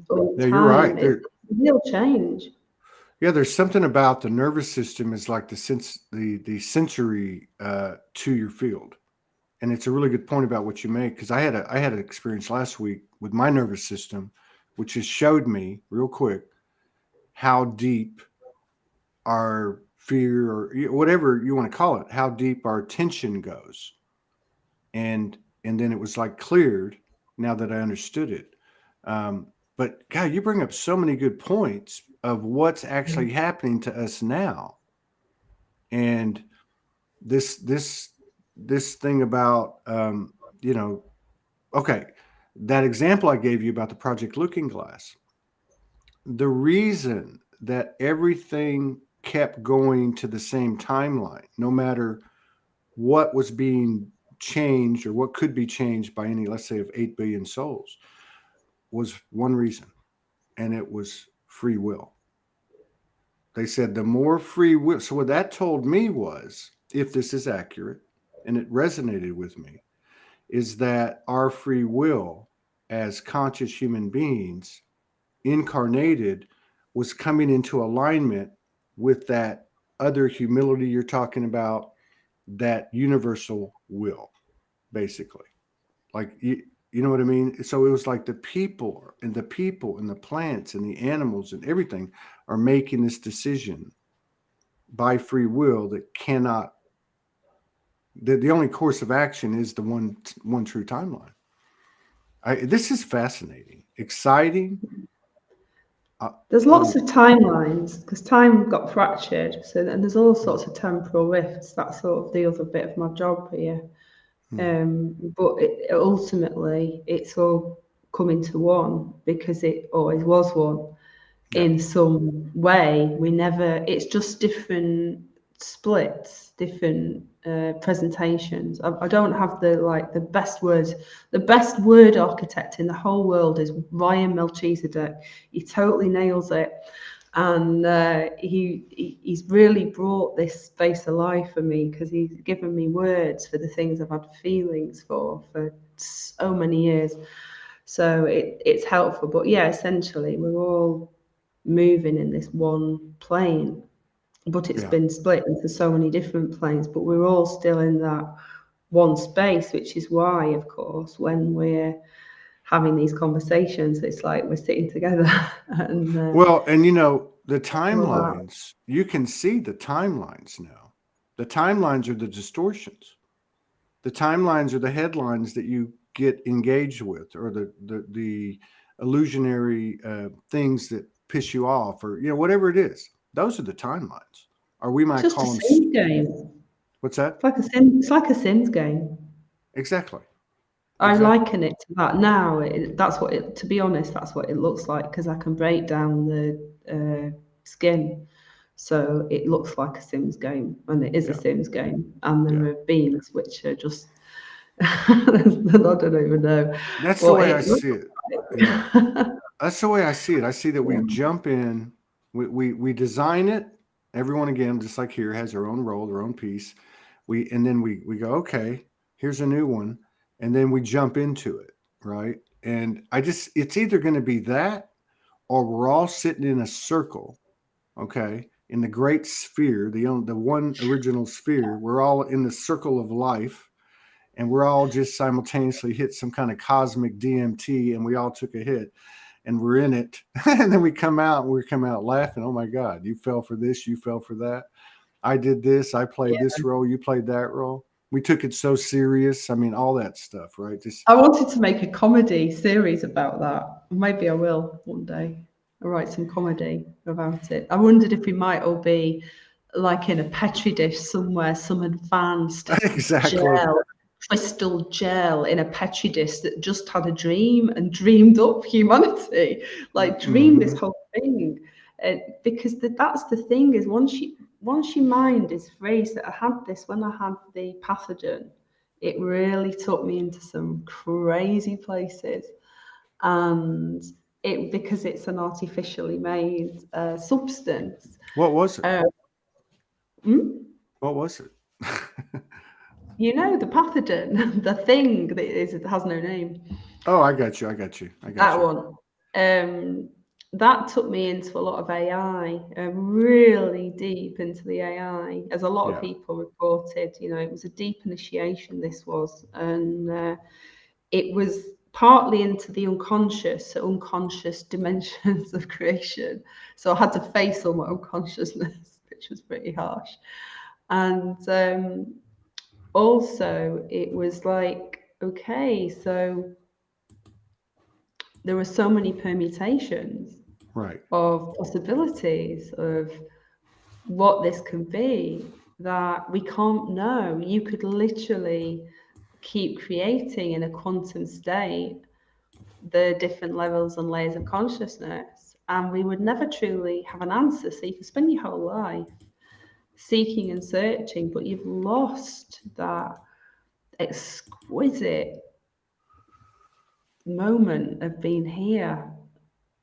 B: All the
A: you're right.
B: it's a real change.
A: Yeah, there's something about the nervous system is like the sensory to your field, and it's a really good point about what you make, because I had an experience last week with my nervous system, which has showed me real quick how deep our fear, or whatever you want to call it, how deep our tension goes, and then it was like cleared now that I understood it. But God, you bring up so many good points of what's actually happening to us now, and this thing about okay, that example I gave you about the Project Looking Glass. The reason that everything kept going to the same timeline, no matter what was being changed or what could be changed by any, let's say, of 8 billion souls, was one reason, and it was free will. They said the more free will. So what that told me was, if this is accurate, and it resonated with me, is that our free will as conscious human beings incarnated was coming into alignment with that other humility you're talking about, that universal will, basically. Like, you know what I mean? So it was like the people and the plants and the animals and everything are making this decision by free will that cannot, the only course of action is the one true timeline. This is fascinating, exciting.
B: There's lots of timelines because time got fractured. So and there's all sorts of temporal rifts. That's sort of the other bit of my job here. But ultimately, it's all coming to one because it always was one in some way. It's just different splits, different presentations. I don't have the best words. The best word architect in the whole world is Ryan Melchizedek. He totally nails it. And he's really brought this space alive for me because he's given me words for the things I've had feelings for so many years. So it's helpful. But yeah, essentially, we're all moving in this one plane, but it's been split into so many different planes, but we're all still in that one space, which is why, of course, when we're having these conversations, it's like we're sitting together. And
A: the timelines, you can see the timelines now. The timelines are the distortions. The timelines are the headlines that you get engaged with, or the illusionary things that piss you off, or whatever it is. Those are the timelines. Or we might call them
B: Sims game.
A: What's that?
B: It's like a Sims game.
A: Exactly.
B: I liken it to that now. To be honest, that's what it looks like because I can break down the skin. So it looks like a Sims game, and it is a Sims game. And there are beings which are just, I don't even know.
A: That's the way I see it. Yeah. That's the way I see it. I see that we jump in, we design it. Everyone, again, just like here, has their own role, their own piece. And then we go, okay, here's a new one. And then we jump into it, right? And it's either going to be that, or we're all sitting in a circle, okay, in the great sphere, the one original sphere. We're all in the circle of life, and we're all just simultaneously hit some kind of cosmic DMT, and we all took a hit. and we're in it. And then we come out laughing. Oh my God, you fell for this, you fell for that. I did this, I played this role, you played that role. We took it so serious. I mean, all that stuff, right?
B: I wanted to make a comedy series about that. Maybe I will one day. I'll write some comedy about it. I wondered if we might all be like in a petri dish somewhere, some advanced
A: exactly
B: gel, crystal gel in a petri dish that just had a dream and dreamed up humanity, like dreamed this whole thing. Because that's the thing, is once your mind is phrased, that I had this when I had the pathogen, it really took me into some crazy places. And because it's an artificially made substance.
A: What was it?
B: Hmm?
A: What was it?
B: You know, the pathogen, the thing that has no name.
A: Oh, I got you.
B: That one. That took me into a lot of AI, really deep into the AI, as a lot of people reported. You know, it was a deep initiation, this was. And it was partly into the unconscious dimensions of creation. So I had to face all my unconsciousness, which was pretty harsh. And also, it was like, okay, so there were so many permutations of possibilities of what this can be that we can't know. You could literally keep creating in a quantum state the different levels and layers of consciousness, and we would never truly have an answer. So you can spend your whole life seeking and searching, but you've lost that exquisite moment of being here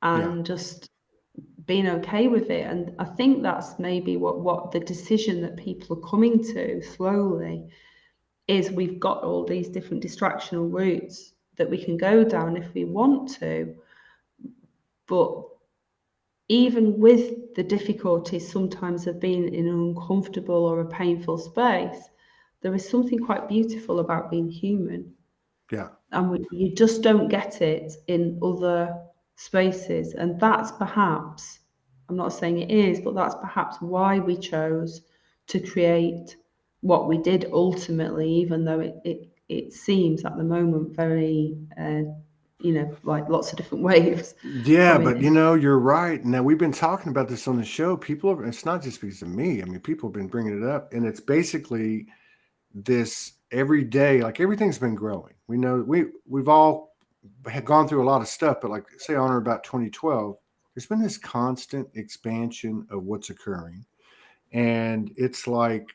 B: and just being okay with it. And I think that's maybe what the decision that people are coming to slowly is. We've got all these different distractional routes that we can go down if we want to, but even with the difficulties sometimes of being in an uncomfortable or a painful space, there is something quite beautiful about being human. And you just don't get it in other spaces. And that's perhaps, I'm not saying it is, but that's perhaps why we chose to create what we did ultimately, even though it seems at the moment very, like lots of different waves.
A: Yeah, but you're right. Now, we've been talking about this on the show. It's not just because of me. I mean, people have been bringing it up, and it's basically this every day, like everything's been growing. We know we've all had gone through a lot of stuff, but like say on or about 2012, there's been this constant expansion of what's occurring. And it's like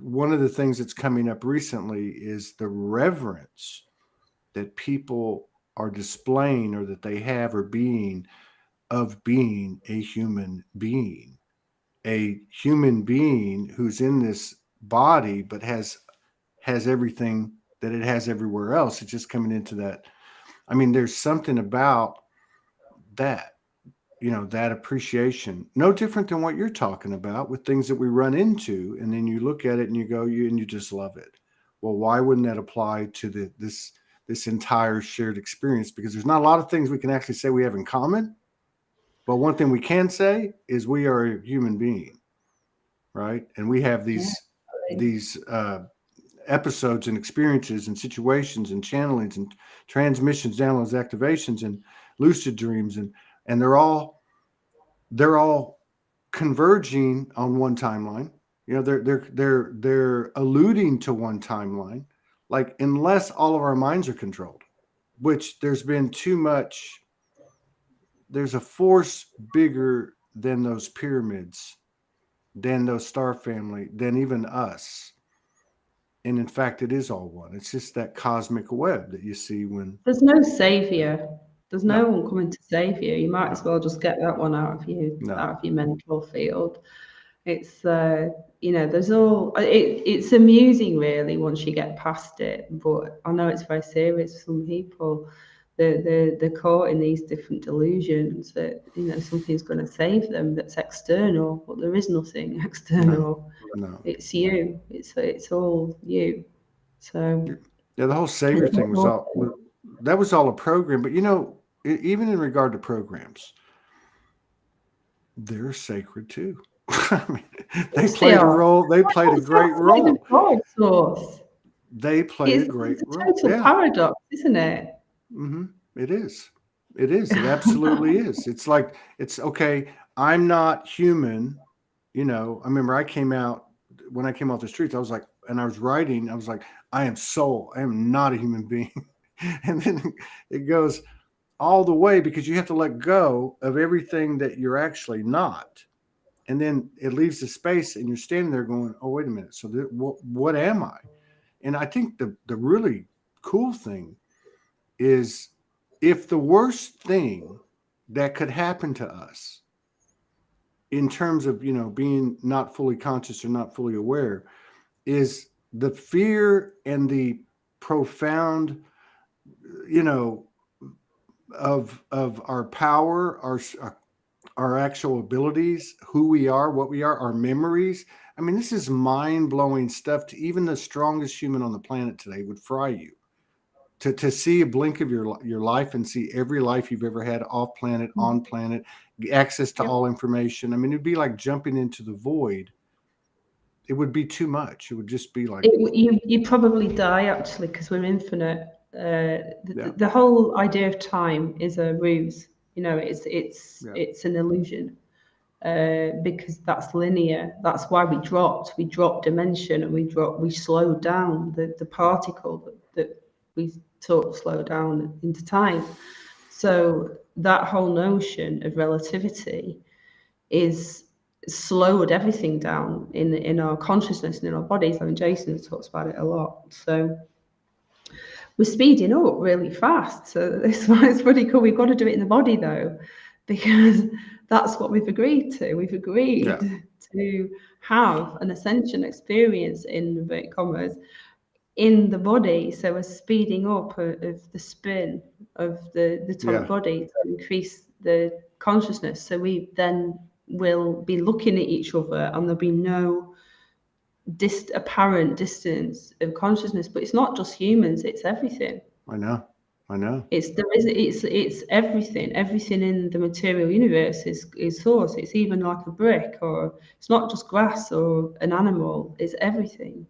A: one of the things that's coming up recently is the reverence that people are displaying, or that they have, or being a human being who's in this body, but has everything that it has everywhere else. It's just coming into that. I mean, there's something about that, that appreciation, no different than what you're talking about with things that we run into. And then you look at it and you go, you just love it. Well, why wouldn't that apply to this entire shared experience? Because there's not a lot of things we can actually say we have in common. But one thing we can say is we are a human being, right? And we have these episodes and experiences and situations and channelings and transmissions, downloads, activations, and lucid dreams, and they're all converging on one timeline. They're alluding to one timeline, like, unless all of our minds are controlled, which there's been too much. There's a force bigger than those pyramids, than those star family, than even us. And in fact, it is all one. It's just that cosmic web that you see when
B: there's no savior. There's no one coming to save you. You might as well just get that one out of your mental field. It's there's all. It's amusing really once you get past it, but I know it's very serious for some people. They're caught in these different delusions that something's going to save them that's external, but there is nothing external.
A: No.
B: It's you. It's all you. So
A: the whole savior thing was all a program. But even in regard to programs, they're sacred too. I mean, they
B: They
A: played a
B: are.
A: role. They played a
B: It's
A: great
B: not even
A: role.
B: God source.
A: They played a great
B: It's a
A: role.
B: total
A: Yeah.
B: paradox, isn't it?
A: It is. It is. It absolutely is. It's like, it's okay. I'm not human. You know, I remember when I came off the streets, I was like, and I was writing, I was like, I am soul. I am not a human being. And then it goes all the way because you have to let go of everything that you're actually not. And then it leaves the space and you're standing there going, oh, wait a minute. So what am I? And I think the really cool thing is, if the worst thing that could happen to us in terms of, being not fully conscious or not fully aware, is the fear and the profound, you know, of our power, our actual abilities, who we are, what we are, our memories. I mean, this is mind-blowing stuff. To even the strongest human on the planet today would fry you. To see a blink of your life and see every life you've ever had off planet, on planet, access to
B: Yep.
A: all information. I mean, it'd be like jumping into the void. It would be too much. It would just be like,
B: You probably die actually because we're infinite.
A: yeah,
B: The whole idea of time is a ruse.
A: yeah,
B: It's an illusion because that's linear. That's why we dropped dimension, and we slowed down the particle that we sort of slow down into time. So that whole notion of relativity is slowed everything down in our consciousness and in our bodies. I mean, Jason talks about it a lot. So we're speeding up really fast. So it's pretty cool. We've got to do it in the body though, because that's what we've agreed to. We've agreed
A: yeah,
B: to have an ascension experience in inverted commas in the body. So we're speeding up of the spin of the atomic
A: yeah.
B: body to increase the consciousness. So we then will be looking at each other and there'll be no apparent distance of consciousness. But it's not just humans, it's everything.
A: I know.
B: It's everything. Everything in the material universe is source. It's even like a brick, or it's not just grass or an animal, it's everything.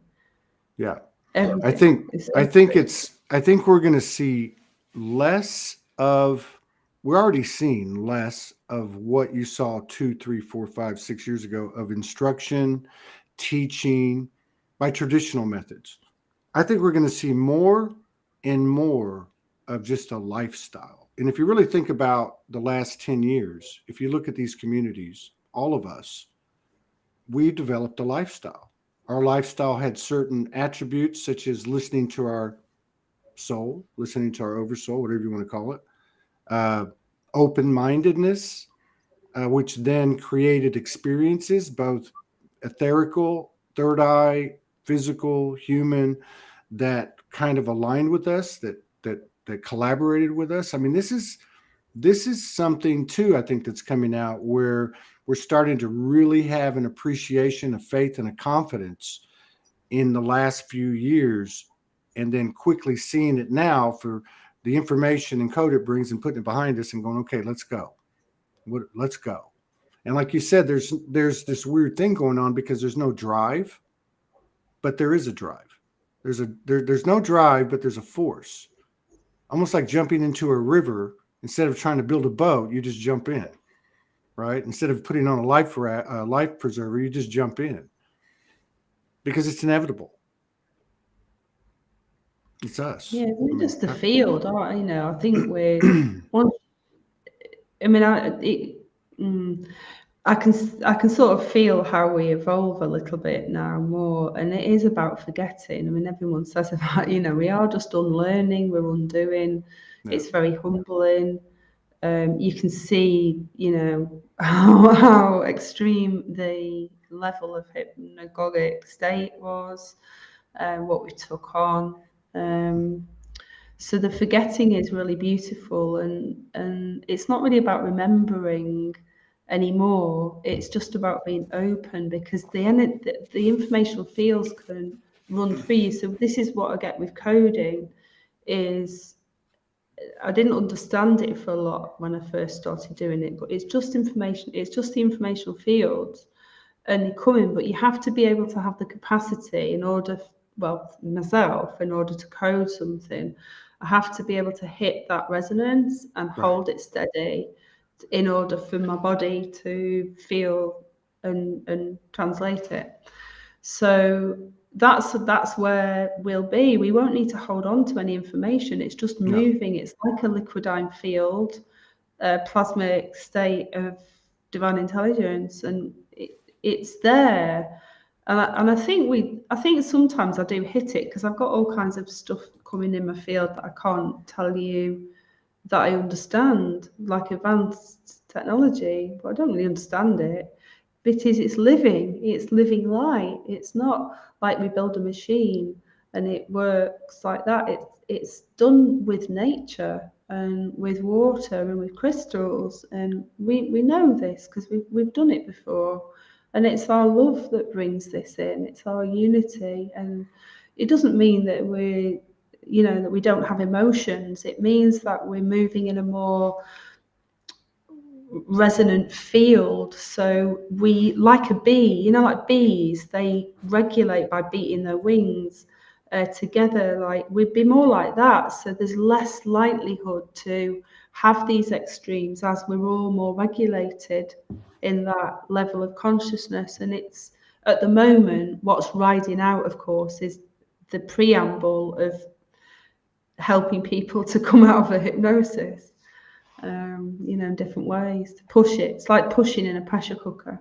A: Yeah. I
B: Everything.
A: think
B: It's
A: I think it's I think we're going to see less of. We're already seeing less of what you saw 2, 3, 4, 5, 6 years ago of instruction, teaching by traditional methods. I think we're going to see more and more of just a lifestyle. And if you really think about the last 10 years, if you look at these communities, all of us, we developed a lifestyle. Our lifestyle had certain attributes, such as listening to our soul, listening to our oversoul, whatever you want to call it, uh, open mindedness, which then created experiences, both etherical, third eye, physical, human, that kind of aligned with us, that collaborated with us. I mean, this is something too, I think, that's coming out where we're starting to really have an appreciation, a faith, and a confidence in the last few years, and then quickly seeing it now for the information and code it brings and putting it behind us and going, okay, let's go. Let's go. And like you said, there's this weird thing going on because there's no drive, but there is a drive. There's no drive, but there's a force. Almost like jumping into a river. Instead of trying to build a boat, you just jump in, right? Instead of putting on a life preserver, you just jump in because it's inevitable. It's us.
B: Yeah,
A: I
B: we're
A: mean,
B: just the field. I think we're one. I mean, I can sort of feel how we evolve a little bit now more, and it is about forgetting. I mean, everyone says about, we are just unlearning, we're undoing.
A: yeah,
B: It's very humbling. You can see, how extreme the level of hypnagogic state was, what we took on. So the forgetting is really beautiful, and it's not really about remembering anymore. It's just about being open, because the informational fields can run through you. So this is what I get with coding, is I didn't understand it for a lot when I first started doing it, but it's just information. It's just the informational fields, and they come in. But you have to be able to have the capacity in order, well, myself, in order to code something, I have to be able to hit that resonance and hold it steady in order for my body to feel and translate it. So that's where we'll be. We won't need to hold on to any information. It's just moving. It's like a liquidine field, a plasmic state of divine intelligence, and it's there. And I think sometimes I do hit it because I've got all kinds of stuff coming in my field that I can't tell you that I understand, like advanced technology, but I don't really understand it. Because it's living light. It's not like we build a machine and it works like that. It's done with nature and with water and with crystals, and we know this because we've done it before. And it's our love that brings this in. It's our unity, and it doesn't mean that that we don't have emotions. It means that we're moving in a more resonant field. So we, like a bee, like bees, they regulate by beating their wings together. Like we'd be more like that. So there's less likelihood to have these extremes as we're all more regulated in that level of consciousness. And it's at the moment what's riding out, of course, is the preamble of helping people to come out of a hypnosis. In different ways to push it. It's like pushing in a pressure cooker,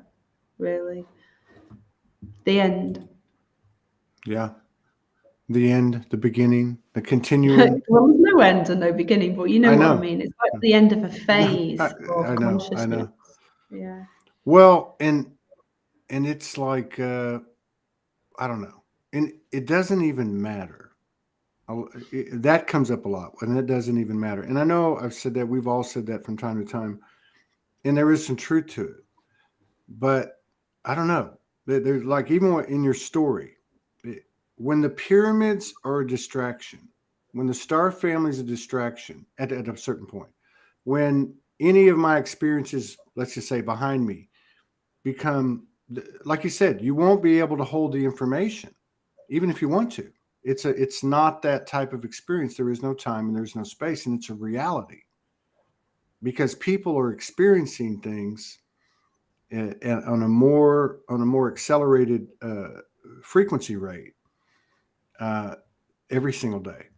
B: really. The end.
A: Yeah. The end, the beginning, the continuum.
B: Well, there's no end and no beginning, but you know what I mean. It's like the end of a phase of consciousness.
A: I know.
B: Yeah.
A: Well, and it's like I don't know, and it doesn't even matter. That comes up a lot, and it doesn't even matter. And I know I've said that, we've all said that from time to time, and there is some truth to it. But I don't know. There's like, even in your story, when the pyramids are a distraction, when the star family is a distraction at a certain point, when any of my experiences, let's just say behind me, become, like you said, you won't be able to hold the information, even if you want to. It's not that type of experience. There is no time and there's no space, and it's a reality because people are experiencing things on a more accelerated frequency rate every single day,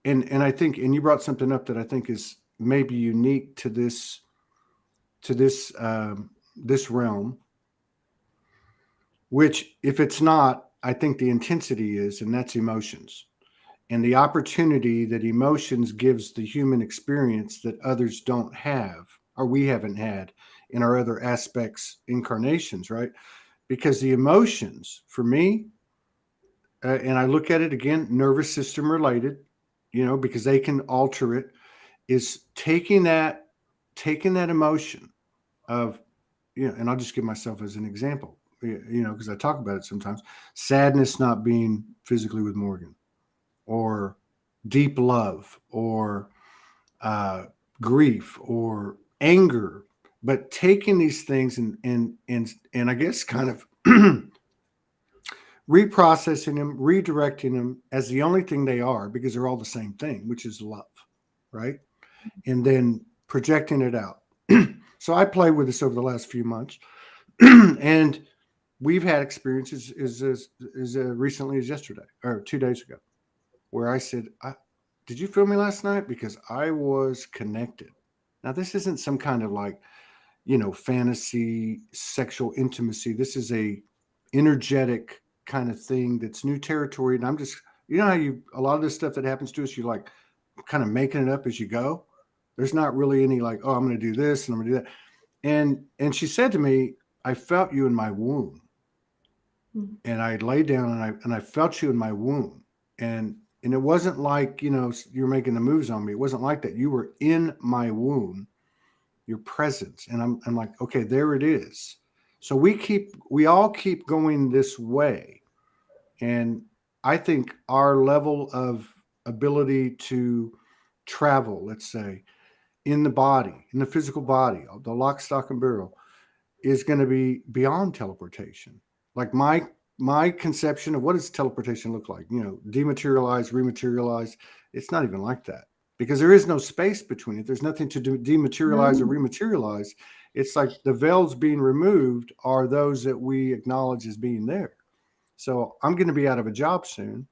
A: and I think, and you brought something up that I think is maybe unique to this this realm, which, if it's not, I think the intensity is, and that's emotions. And the opportunity that emotions gives the human experience that others don't have, or we haven't had in our other aspects, incarnations, right? Because the emotions, for me, and I look at it again, nervous system related, because they can alter it, is taking that emotion of, and I'll just give myself as an example, because I talk about it sometimes, sadness not being physically with Morgan, or deep love, or grief, or anger, but taking these things and I guess kind of reprocessing them, redirecting them as the only thing they are, because they're all the same thing, which is love, right? And then projecting it out. So I played with this over the last few months, and we've had experiences as recently as yesterday or 2 days ago, where I said, did you feel me last night? Because I was connected. Now, this isn't some kind of like, fantasy, sexual intimacy. This is a energetic kind of thing that's new territory. And I'm just, how a lot of this stuff that happens to us, you like kind of making it up as you go. There's not really any like, oh, I'm going to do this and I'm going to do that. And she said to me, I felt you in my womb. Mm-hmm. And I laid down and I felt you in my womb. And it wasn't like, you're making the moves on me. It wasn't like that. You were in my womb, your presence. And I'm like, okay, there it is. So we all keep going this way. And I think our level of ability to travel, let's say, in the body, in the physical body, the lock, stock, and barrel, is going to be beyond teleportation. Like my conception of what does teleportation look like? Dematerialize, rematerialize. It's not even like that, because there is no space between it. There's nothing to dematerialize or
B: No.
A: rematerialize. It's like the veils being removed are those that we acknowledge as being there. So I'm going to be out of a job soon,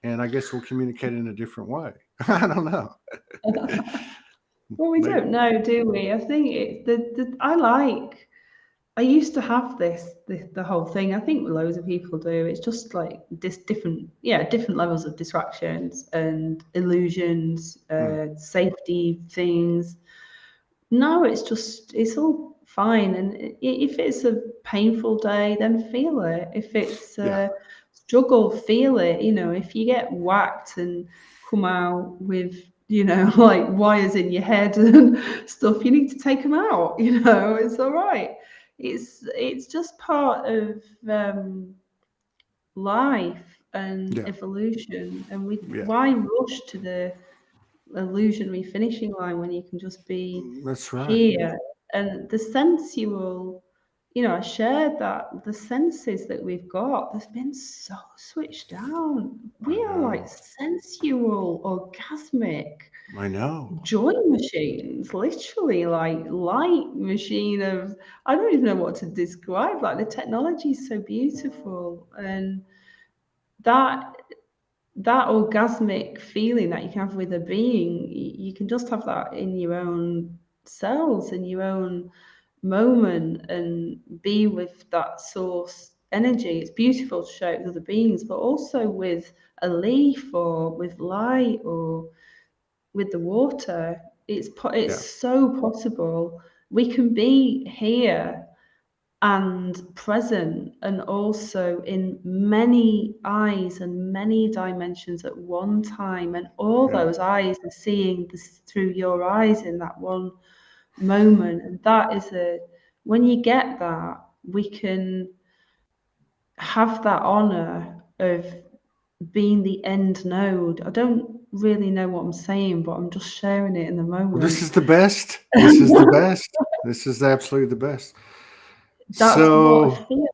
A: and I guess we'll communicate in a different way. I don't know.
B: Well, we don't know, do we? I think I used to have the whole thing. I think loads of people do. It's just like different levels of distractions and illusions, safety things. No, it's all fine. And if it's a painful day, then feel it. If it's a struggle, feel it. If you get whacked and come out with, like wires in your head and stuff, you need to take them out. It's all right. It's just part of life and evolution. And why rush to the illusionary finishing line when you can just be
A: That's right.
B: here? And the sensual, I shared that the senses that we've got, they've been so switched down. We are like sensual, orgasmic,
A: I know,
B: joy machines, literally like light machine of, I don't even know what to describe. Like the technology is so beautiful, and that orgasmic feeling that you can have with a being, you can just have that in your own cells, in your own moment, and be with that source energy. It's beautiful to share it with other beings, but also with a leaf or with light or with the water. It's so possible. We can be here and present, and also in many eyes and many dimensions at one time, and all those eyes are seeing this through your eyes in that one moment. And that is when you get that, we can have that honor of being the end node. I don't really know what I'm saying, but I'm just sharing it in the moment.
A: Well, this is the best. This is the best. This is absolutely the best.
B: That's what I feel.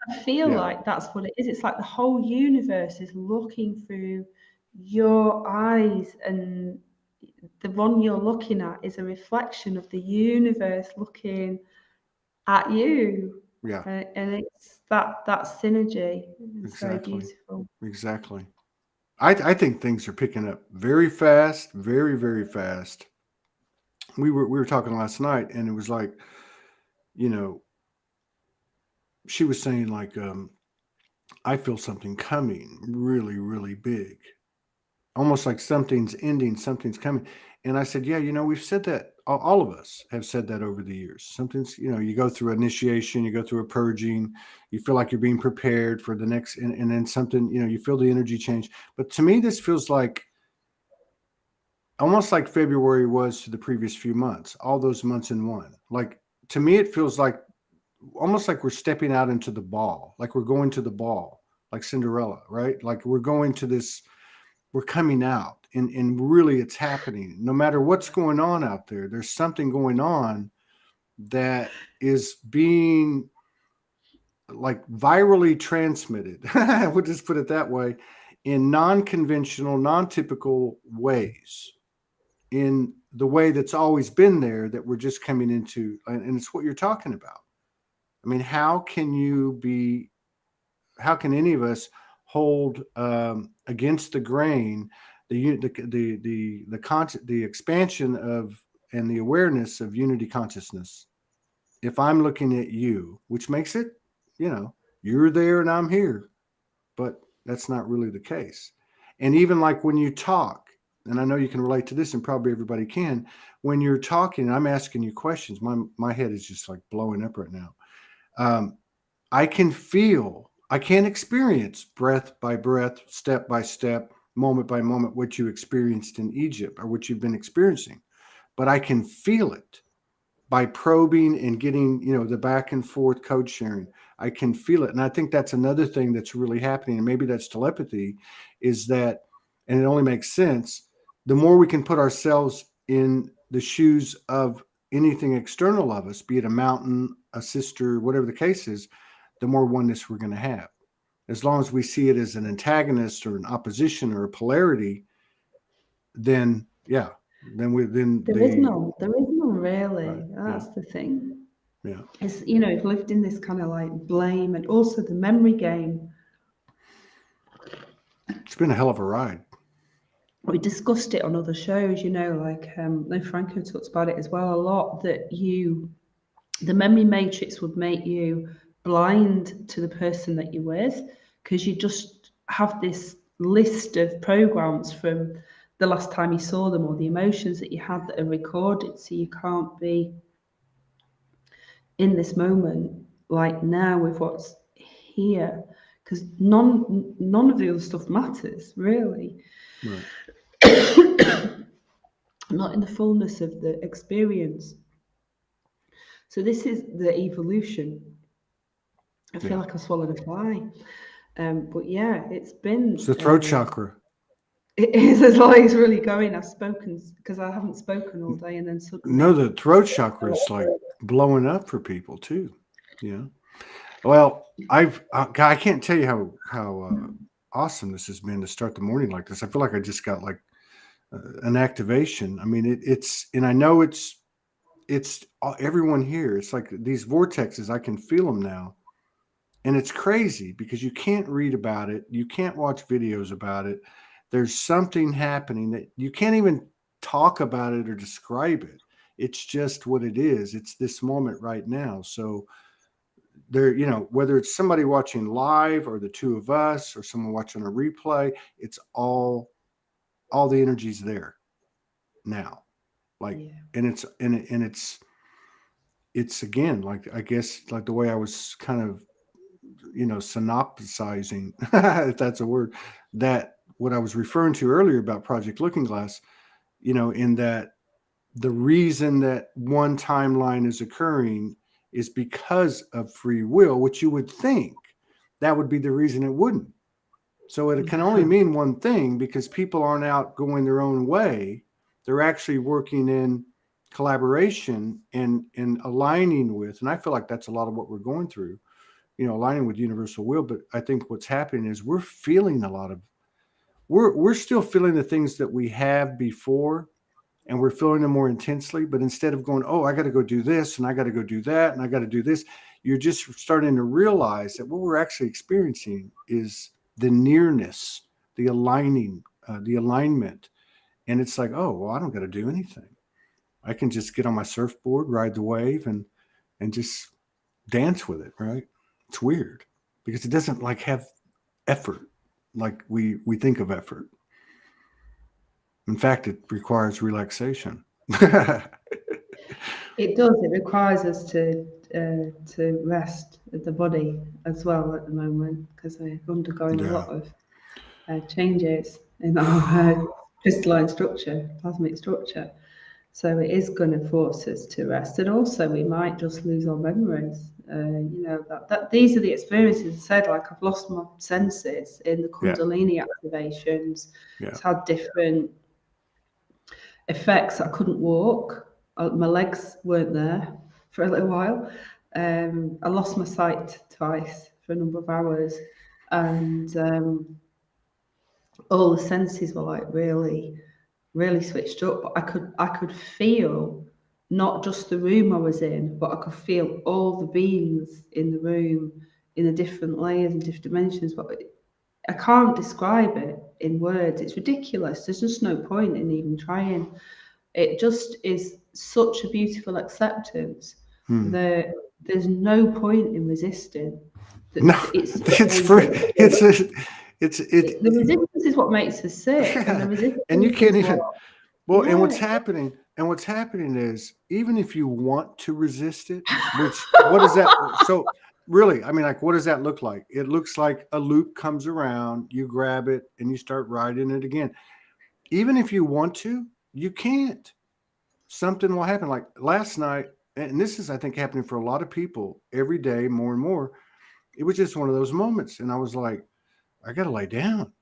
B: I feel like that's what it is. It's like the whole universe is looking through your eyes, and the one you're looking at is a reflection of the universe looking at you.
A: Yeah.
B: And it's that synergy. It's
A: Exactly.
B: so beautiful.
A: Exactly. I think things are picking up very fast, very, very fast. We were talking last night, and it was like, she was saying like, I feel something coming really, really big, almost like something's ending, something's coming. And I said, yeah, we've said that. All of us have said that over the years. Something's, you go through initiation, you go through a purging, you feel like you're being prepared for the next, and then something, you feel the energy change. But to me, this feels like almost like February was to the previous few months, all those months in one. Like, to me, it feels like almost like we're stepping out into the ball, like we're going to the ball, like Cinderella, right? Like we're going to this, we're coming out, and really it's happening. No matter what's going on out there, there's something going on that is being like virally transmitted. We'll just put it that way, in non-conventional, non-typical ways, in the way that's always been there, that we're just coming into. And it's what you're talking about. I mean, how can any of us hold against the grain the expansion of and the awareness of unity consciousness if I'm looking at you, which makes it, you're there and I'm here, but that's not really the case. And even like when you talk, and I know you can relate to this, and probably everybody can, when you're talking and I'm asking you questions, my head is just like blowing up right now. I can experience breath by breath, step by step, moment by moment, what you experienced in Egypt or what you've been experiencing. But I can feel it by probing and getting, the back and forth code sharing. I can feel it. And I think that's another thing that's really happening. And maybe that's telepathy, is that and it only makes sense. The more we can put ourselves in the shoes of anything external of us, be it a mountain, a sister, whatever the case is, the more oneness we're going to have. As long as we see it as an antagonist or an opposition or a polarity, then yeah, then
B: there is none really.
A: right,
B: That's the thing.
A: yeah.
B: It's, you know, I've lived in this kind of like blame, and also the memory game.
A: It's been a hell of a ride.
B: We discussed it on other shows, you know, like Franco talks about it as well a lot, that the memory matrix would make you blind to the person that you're with, because you just have this list of programs from the last time you saw them, or the emotions that you had that are recorded, so you can't be in this moment, like now, with what's here, because none of the other stuff matters really.
A: Right.
B: Not in the fullness of the experience. So this is the evolution. I feel like I swallowed a fly. But yeah, it's been...
A: It's the throat chakra.
B: It is, as long as it's really going. I've spoken, because I haven't spoken all day, and then suddenly...
A: No, the throat chakra is like blowing up for people too. Yeah. Well, I can't tell you how awesome this has been to start the morning like this. I feel like I just got like an activation. I mean, it's, and I know it's everyone here. It's like these vortexes. I can feel them now, and it's crazy because you can't read about it. You can't watch videos about it. There's something happening that you can't even talk about it or describe it. It's just what it is. It's this moment right now. So there, you know, whether it's somebody watching live or the two of us or someone watching a replay, it's all the energy's there now. Like,
B: Yeah.
A: and it's again, like, I guess, like the way I was kind of, you know, synopsizing, if that's a word, that what I was referring to earlier about Project Looking Glass, you know, in that the reason that one timeline is occurring is because of free will, which you would think that would be the reason it wouldn't. So it can only mean one thing, because people aren't out going their own way. They're actually working in collaboration and aligning with, and I feel like that's a lot of what we're going through, you know, aligning with universal will. But I think what's happening is we're feeling a lot of, we're still feeling the things that we have before, and we're feeling them more intensely. But instead of going, oh, I got to go do this, and I got to go do that, and I got to do this, you're just starting to realize that what we're actually experiencing is the nearness, the aligning, the alignment. And it's like, oh, well, I don't got to do anything. I can just get on my surfboard, ride the wave, and just dance with it, right? It's weird because it doesn't like have effort like we think of effort. In fact, it requires relaxation.
B: It does. It requires us to rest the body as well at the moment, because we're undergoing a lot of changes in our crystalline structure, plasmic structure. So it is going to force us to rest, and also we might just lose our memories. You know, that these are the experiences. I said, like, I've lost my senses in the Kundalini activations. It's had different effects. I couldn't walk. My legs weren't there for a little while. I lost my sight twice for a number of hours, and all the senses were like really switched up. But I could feel not just the room I was in, but I could feel all the beings in the room in the different layers and different dimensions. But I can't describe it in words. It's ridiculous. There's just no point in even trying. It just is such a beautiful acceptance that there's no point in resisting.
A: No, it's free.
B: The resistance is what makes us sick, and the resistance
A: and you can't even. Well,
B: yeah.
A: and what's happening is, even if you want to resist it, which what is that? So really, I mean, like, what does that look like? It looks like a loop comes around, you grab it, and you start riding it again. Even if you want to, you can't. Something will happen. Like last night, and this is, I think, happening for a lot of people every day, more and more. It was just one of those moments, and I was like, I got to lay down.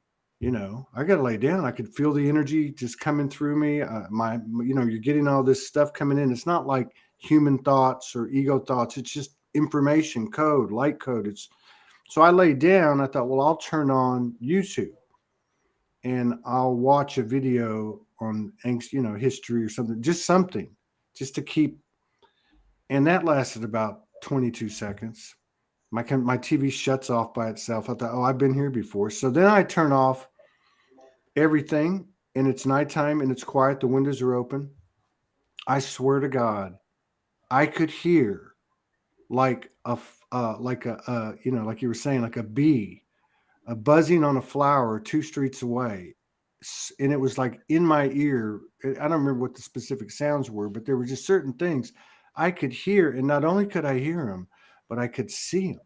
A: I got to lay down. I could feel the energy just coming through me. You're getting all this stuff coming in. It's not like human thoughts or ego thoughts. It's just information code, light code. So I laid down. I thought, well, I'll turn on YouTube and I'll watch a video on history or something, just to keep. And that lasted about 22 seconds. My TV shuts off by itself. I thought, oh, I've been here before. So then I turn off everything, and it's nighttime and it's quiet. The windows are open. I swear to God, I could hear like like you were saying, like a bee, a buzzing on a flower 2 streets away. And it was like in my ear. I don't remember what the specific sounds were, but there were just certain things I could hear. And not only could I hear them, but I could see them,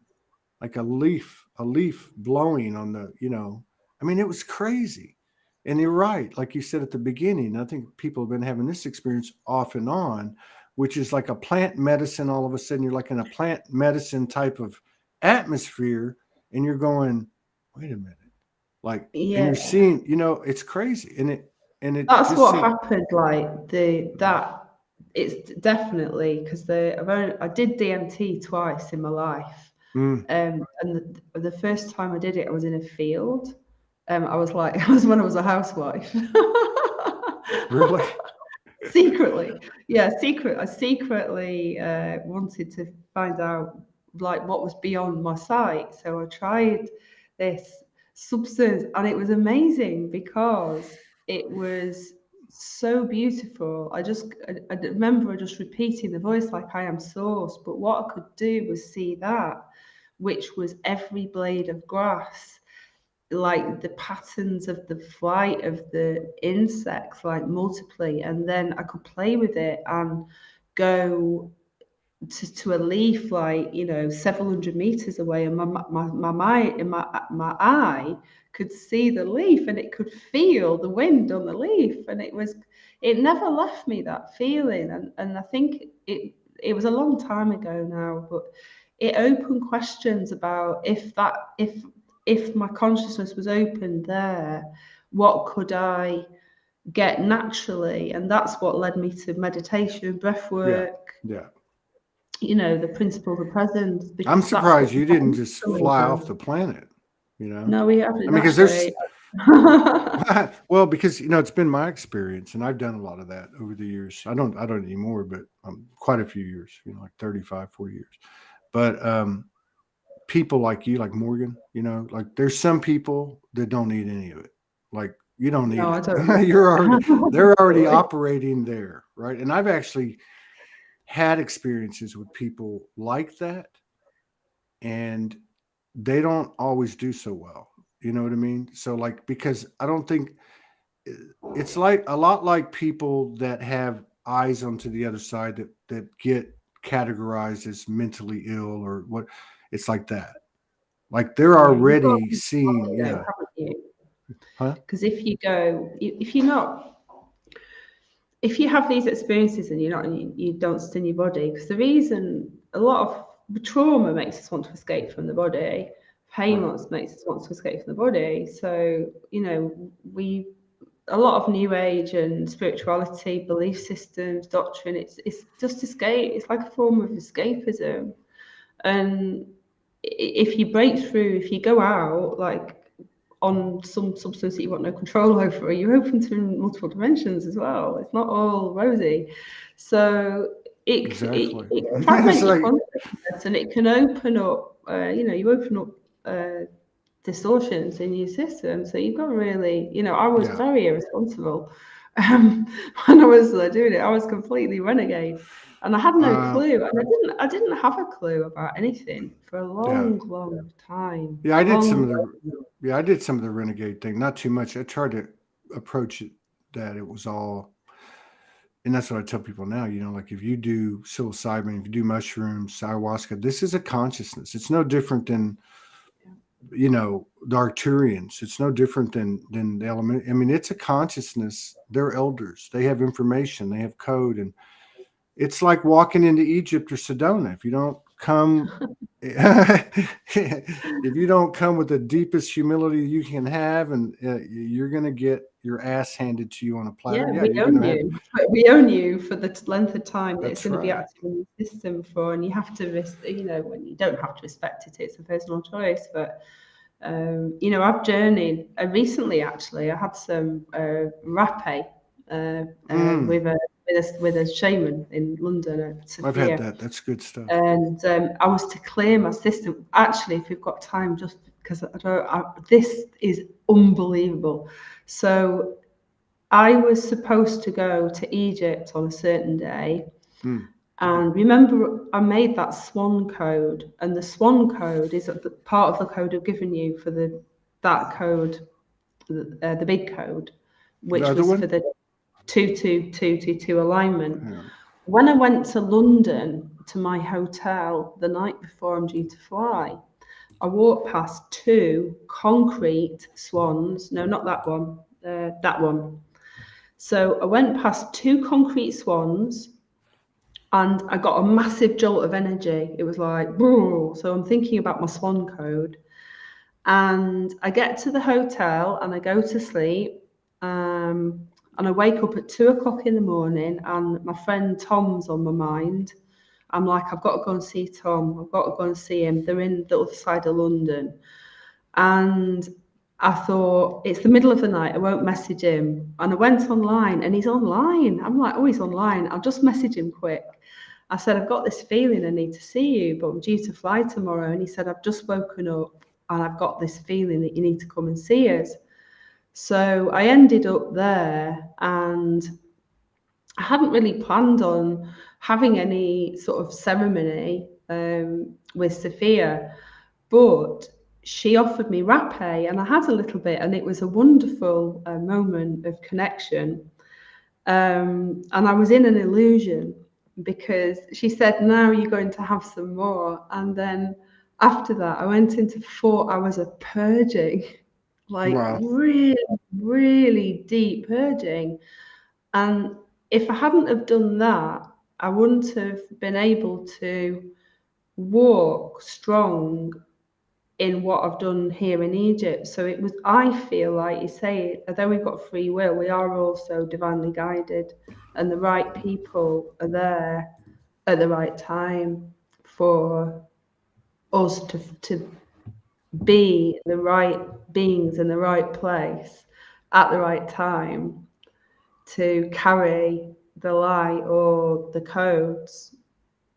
A: like a leaf blowing on it was crazy. And you're right. Like you said at the beginning, I think people have been having this experience off and on, which is like a plant medicine. All of a sudden you're like in a plant medicine type of atmosphere and you're going, wait a minute. Like, and
B: Yeah,
A: you're seeing, it's crazy. And it
B: that's
A: just
B: what
A: seemed,
B: happened. Like it's definitely because I did DMT twice in my life.
A: mm,
B: And the first time I did it, I was in a field. I was like, I was when I was a housewife.
A: really?
B: Secretly, yeah, I secretly wanted to find out like what was beyond my sight. So I tried this substance, and it was amazing because it was so beautiful. I remember just repeating the voice like I am source, but what I could do was see that, which was every blade of grass, like the patterns of the flight of the insects, like multiply, and then I could play with it and go to a leaf like several hundred meters away, and my eye could see the leaf and it could feel the wind on the leaf, and it never left me, that feeling. And I think it was a long time ago now, but it opened questions about if my consciousness was open there, what could I get naturally? And that's what led me to meditation, breath
A: Yeah.
B: work,
A: Yeah.
B: the principles of presence,
A: I'm
B: because that's what
A: surprised you didn't just fly off the planet,
B: No, we haven't
A: because
B: actually.
A: well, because it's been my experience, and I've done a lot of that over the years. I don't anymore, but quite a few years, like 35, 40 years. But people like you, like Morgan, like there's some people that don't need any of it. Like you don't need
B: No, I
A: it.
B: don't need
A: They're already
B: it.
A: operating there, right? And I've actually had experiences with people like that, and they don't always do so well. You know what I mean? So like, because I don't think it's like a lot like people that have eyes onto the other side that get categorized as mentally ill or what. It's like that. Like they're
B: Yeah, you've got
A: already
B: to
A: seeing,
B: though,
A: yeah.
B: haven't you?
A: Huh?
B: Because if you have these experiences and you don't stay in your body, because the reason a lot of trauma makes us want to escape from the body, pain
A: Right.
B: makes us want to escape from the body. So we a lot of new age and spirituality, belief systems, doctrine, it's just escape. It's like a form of escapism. And if you break through, if you go out like on some substance that you've got no control over, you're open to multiple dimensions as well. It's not all rosy. So
A: Exactly.
B: it
A: It's
B: fragment your
A: like,
B: consciousness, and it can open up, you open up distortions in your system. So you've got to really, I was
A: yeah.
B: very irresponsible when I was doing it. I was completely renegade, and I had no
A: Uh,
B: clue, and I didn't have a clue about anything for a
A: yeah.
B: long time.
A: Yeah.
B: A long
A: I did some of the renegade thing. Not too much. I tried to approach it that it was all, and that's what I tell people now, like if you do psilocybin, if you do mushrooms, ayahuasca, this is a consciousness. It's no different than, the Arcturians. It's no different than the element. I mean, it's a consciousness. They're elders. They have information. They have code. And it's like walking into Egypt or Sedona. If you don't come if you don't come with the deepest humility you can have, and you're going to get your ass handed to you on a platter.
B: Yeah,
A: Yeah,
B: we
A: you're going
B: own
A: to have.
B: you. We own you for the length of time that it's
A: That's
B: going to be
A: right.
B: active in the system for, and you have to, when you don't have to respect it, it's a personal choice. But I've journeyed recently. Actually, I had some Rappe
A: Mm,
B: with a shaman in London at
A: I've had
B: Sophia.
A: that. That's good stuff.
B: And I was to clear my system. Actually, if you've got time, just because this is unbelievable. So I was supposed to go to Egypt on a certain day.
A: Mm.
B: And remember, I made that swan code, and the swan code is at the part of the code I've given you for that code, the big code,
A: The
B: which
A: other
B: was for
A: one?
B: the 22222 alignment.
A: Yeah.
B: When I went to London to my hotel the night before I'm due to fly, I walked past two concrete swans. No, not that one. That one. So I went past two concrete swans and I got a massive jolt of energy. It was like, whoa. So I'm thinking about my swan code. And I get to the hotel and I go to sleep. And I wake up at 2 o'clock in the morning and my friend Tom's on my mind. I'm like, I've got to go and see Tom. I've got to go and see him. They're in the other side of London. And I thought, it's the middle of the night. I won't message him. And I went online and he's online. I'm like, oh, he's online. I'll just message him quick. I said, I've got this feeling I need to see you, but I'm due to fly tomorrow. And he said, I've just woken up and I've got this feeling that you need to come and see us. So I ended up there and I hadn't really planned on having any sort of ceremony with Sophia, but she offered me Rappe and I had a little bit, and it was a wonderful moment of connection. And I was in an illusion because she said, now you're going to have some more. And then after that, I went into 4 hours of purging, like
A: Wow.
B: really, really deep purging. And if I hadn't have done that, I wouldn't have been able to walk strong in what I've done here in Egypt. So it was, I feel like you say, although we've got free will, we are also divinely guided, and the right people are there at the right time for us to be the right beings in the right place at the right time to carry the light or the codes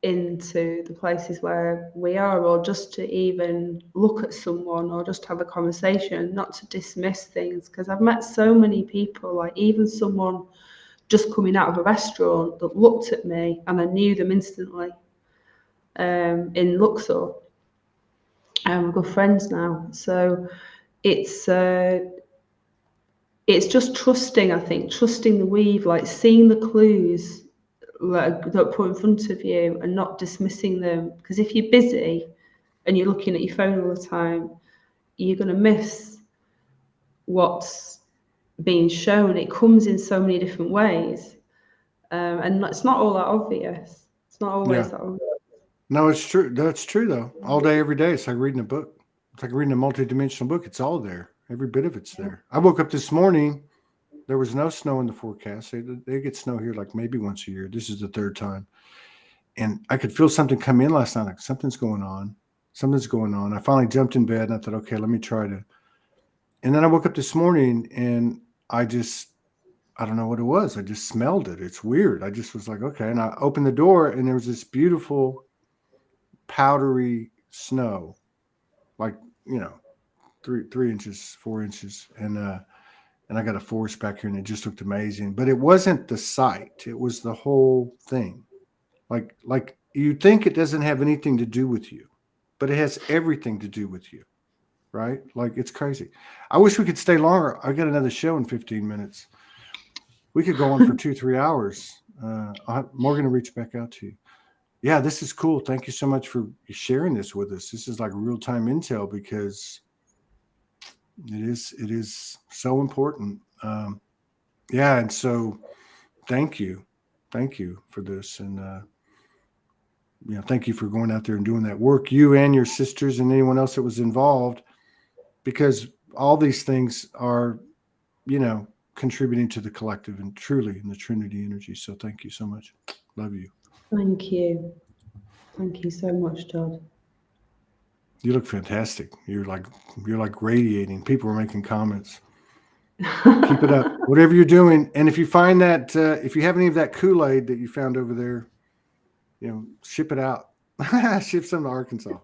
B: into the places where we are, or just to even look at someone or just have a conversation, not to dismiss things. Because I've met so many people, like even someone just coming out of a restaurant that looked at me and I knew them instantly in Luxor. We're good friends now. So it's it's just trusting, I think, trusting the weave, like seeing the clues that are put in front of you and not dismissing them. Because if you're busy and you're looking at your phone all the time, you're going to miss what's being shown. It comes in so many different ways. And it's not all that obvious. It's not
A: Yeah.
B: always that obvious.
A: No, it's true. That's true, though. All day, every day. It's like reading a book. It's like reading a multi-dimensional book. It's all there. Every bit of it's there. I woke up this morning. There was no snow in the forecast. They get snow here like maybe once a year. This is the third time. And I could feel something come in last night. Like something's going on. Something's going on. I finally jumped in bed and I thought, okay, let me try to. And then I woke up this morning and I don't know what it was. I just smelled it. It's weird. I just was like, okay. And I opened the door and there was this beautiful powdery snow, like, you know, 3 inches, 4 inches. And I got a forest back here and it just looked amazing. But it wasn't the sight. It was the whole thing. Like you think it doesn't have anything to do with you, but it has everything to do with you, right? Like it's crazy. I wish we could stay longer. I got another show in 15 minutes. We could go on for 2-3 hours. Morgan will reach back out to you. Yeah, this is cool. Thank you so much for sharing this with us. This is like real time intel because it is so important. Yeah, and so thank you for this, and thank you for going out there and doing that work, you and your sisters and anyone else that was involved, because all these things are, contributing to the collective and truly in the Trinity energy. So thank you so much. Love you.
B: Thank you. Thank you so much, Todd.
A: You look fantastic. You're like radiating. People are making comments. Keep it up. Whatever you're doing. And if you find that, if you have any of that Kool-Aid that you found over there, ship it out. Ship some to Arkansas.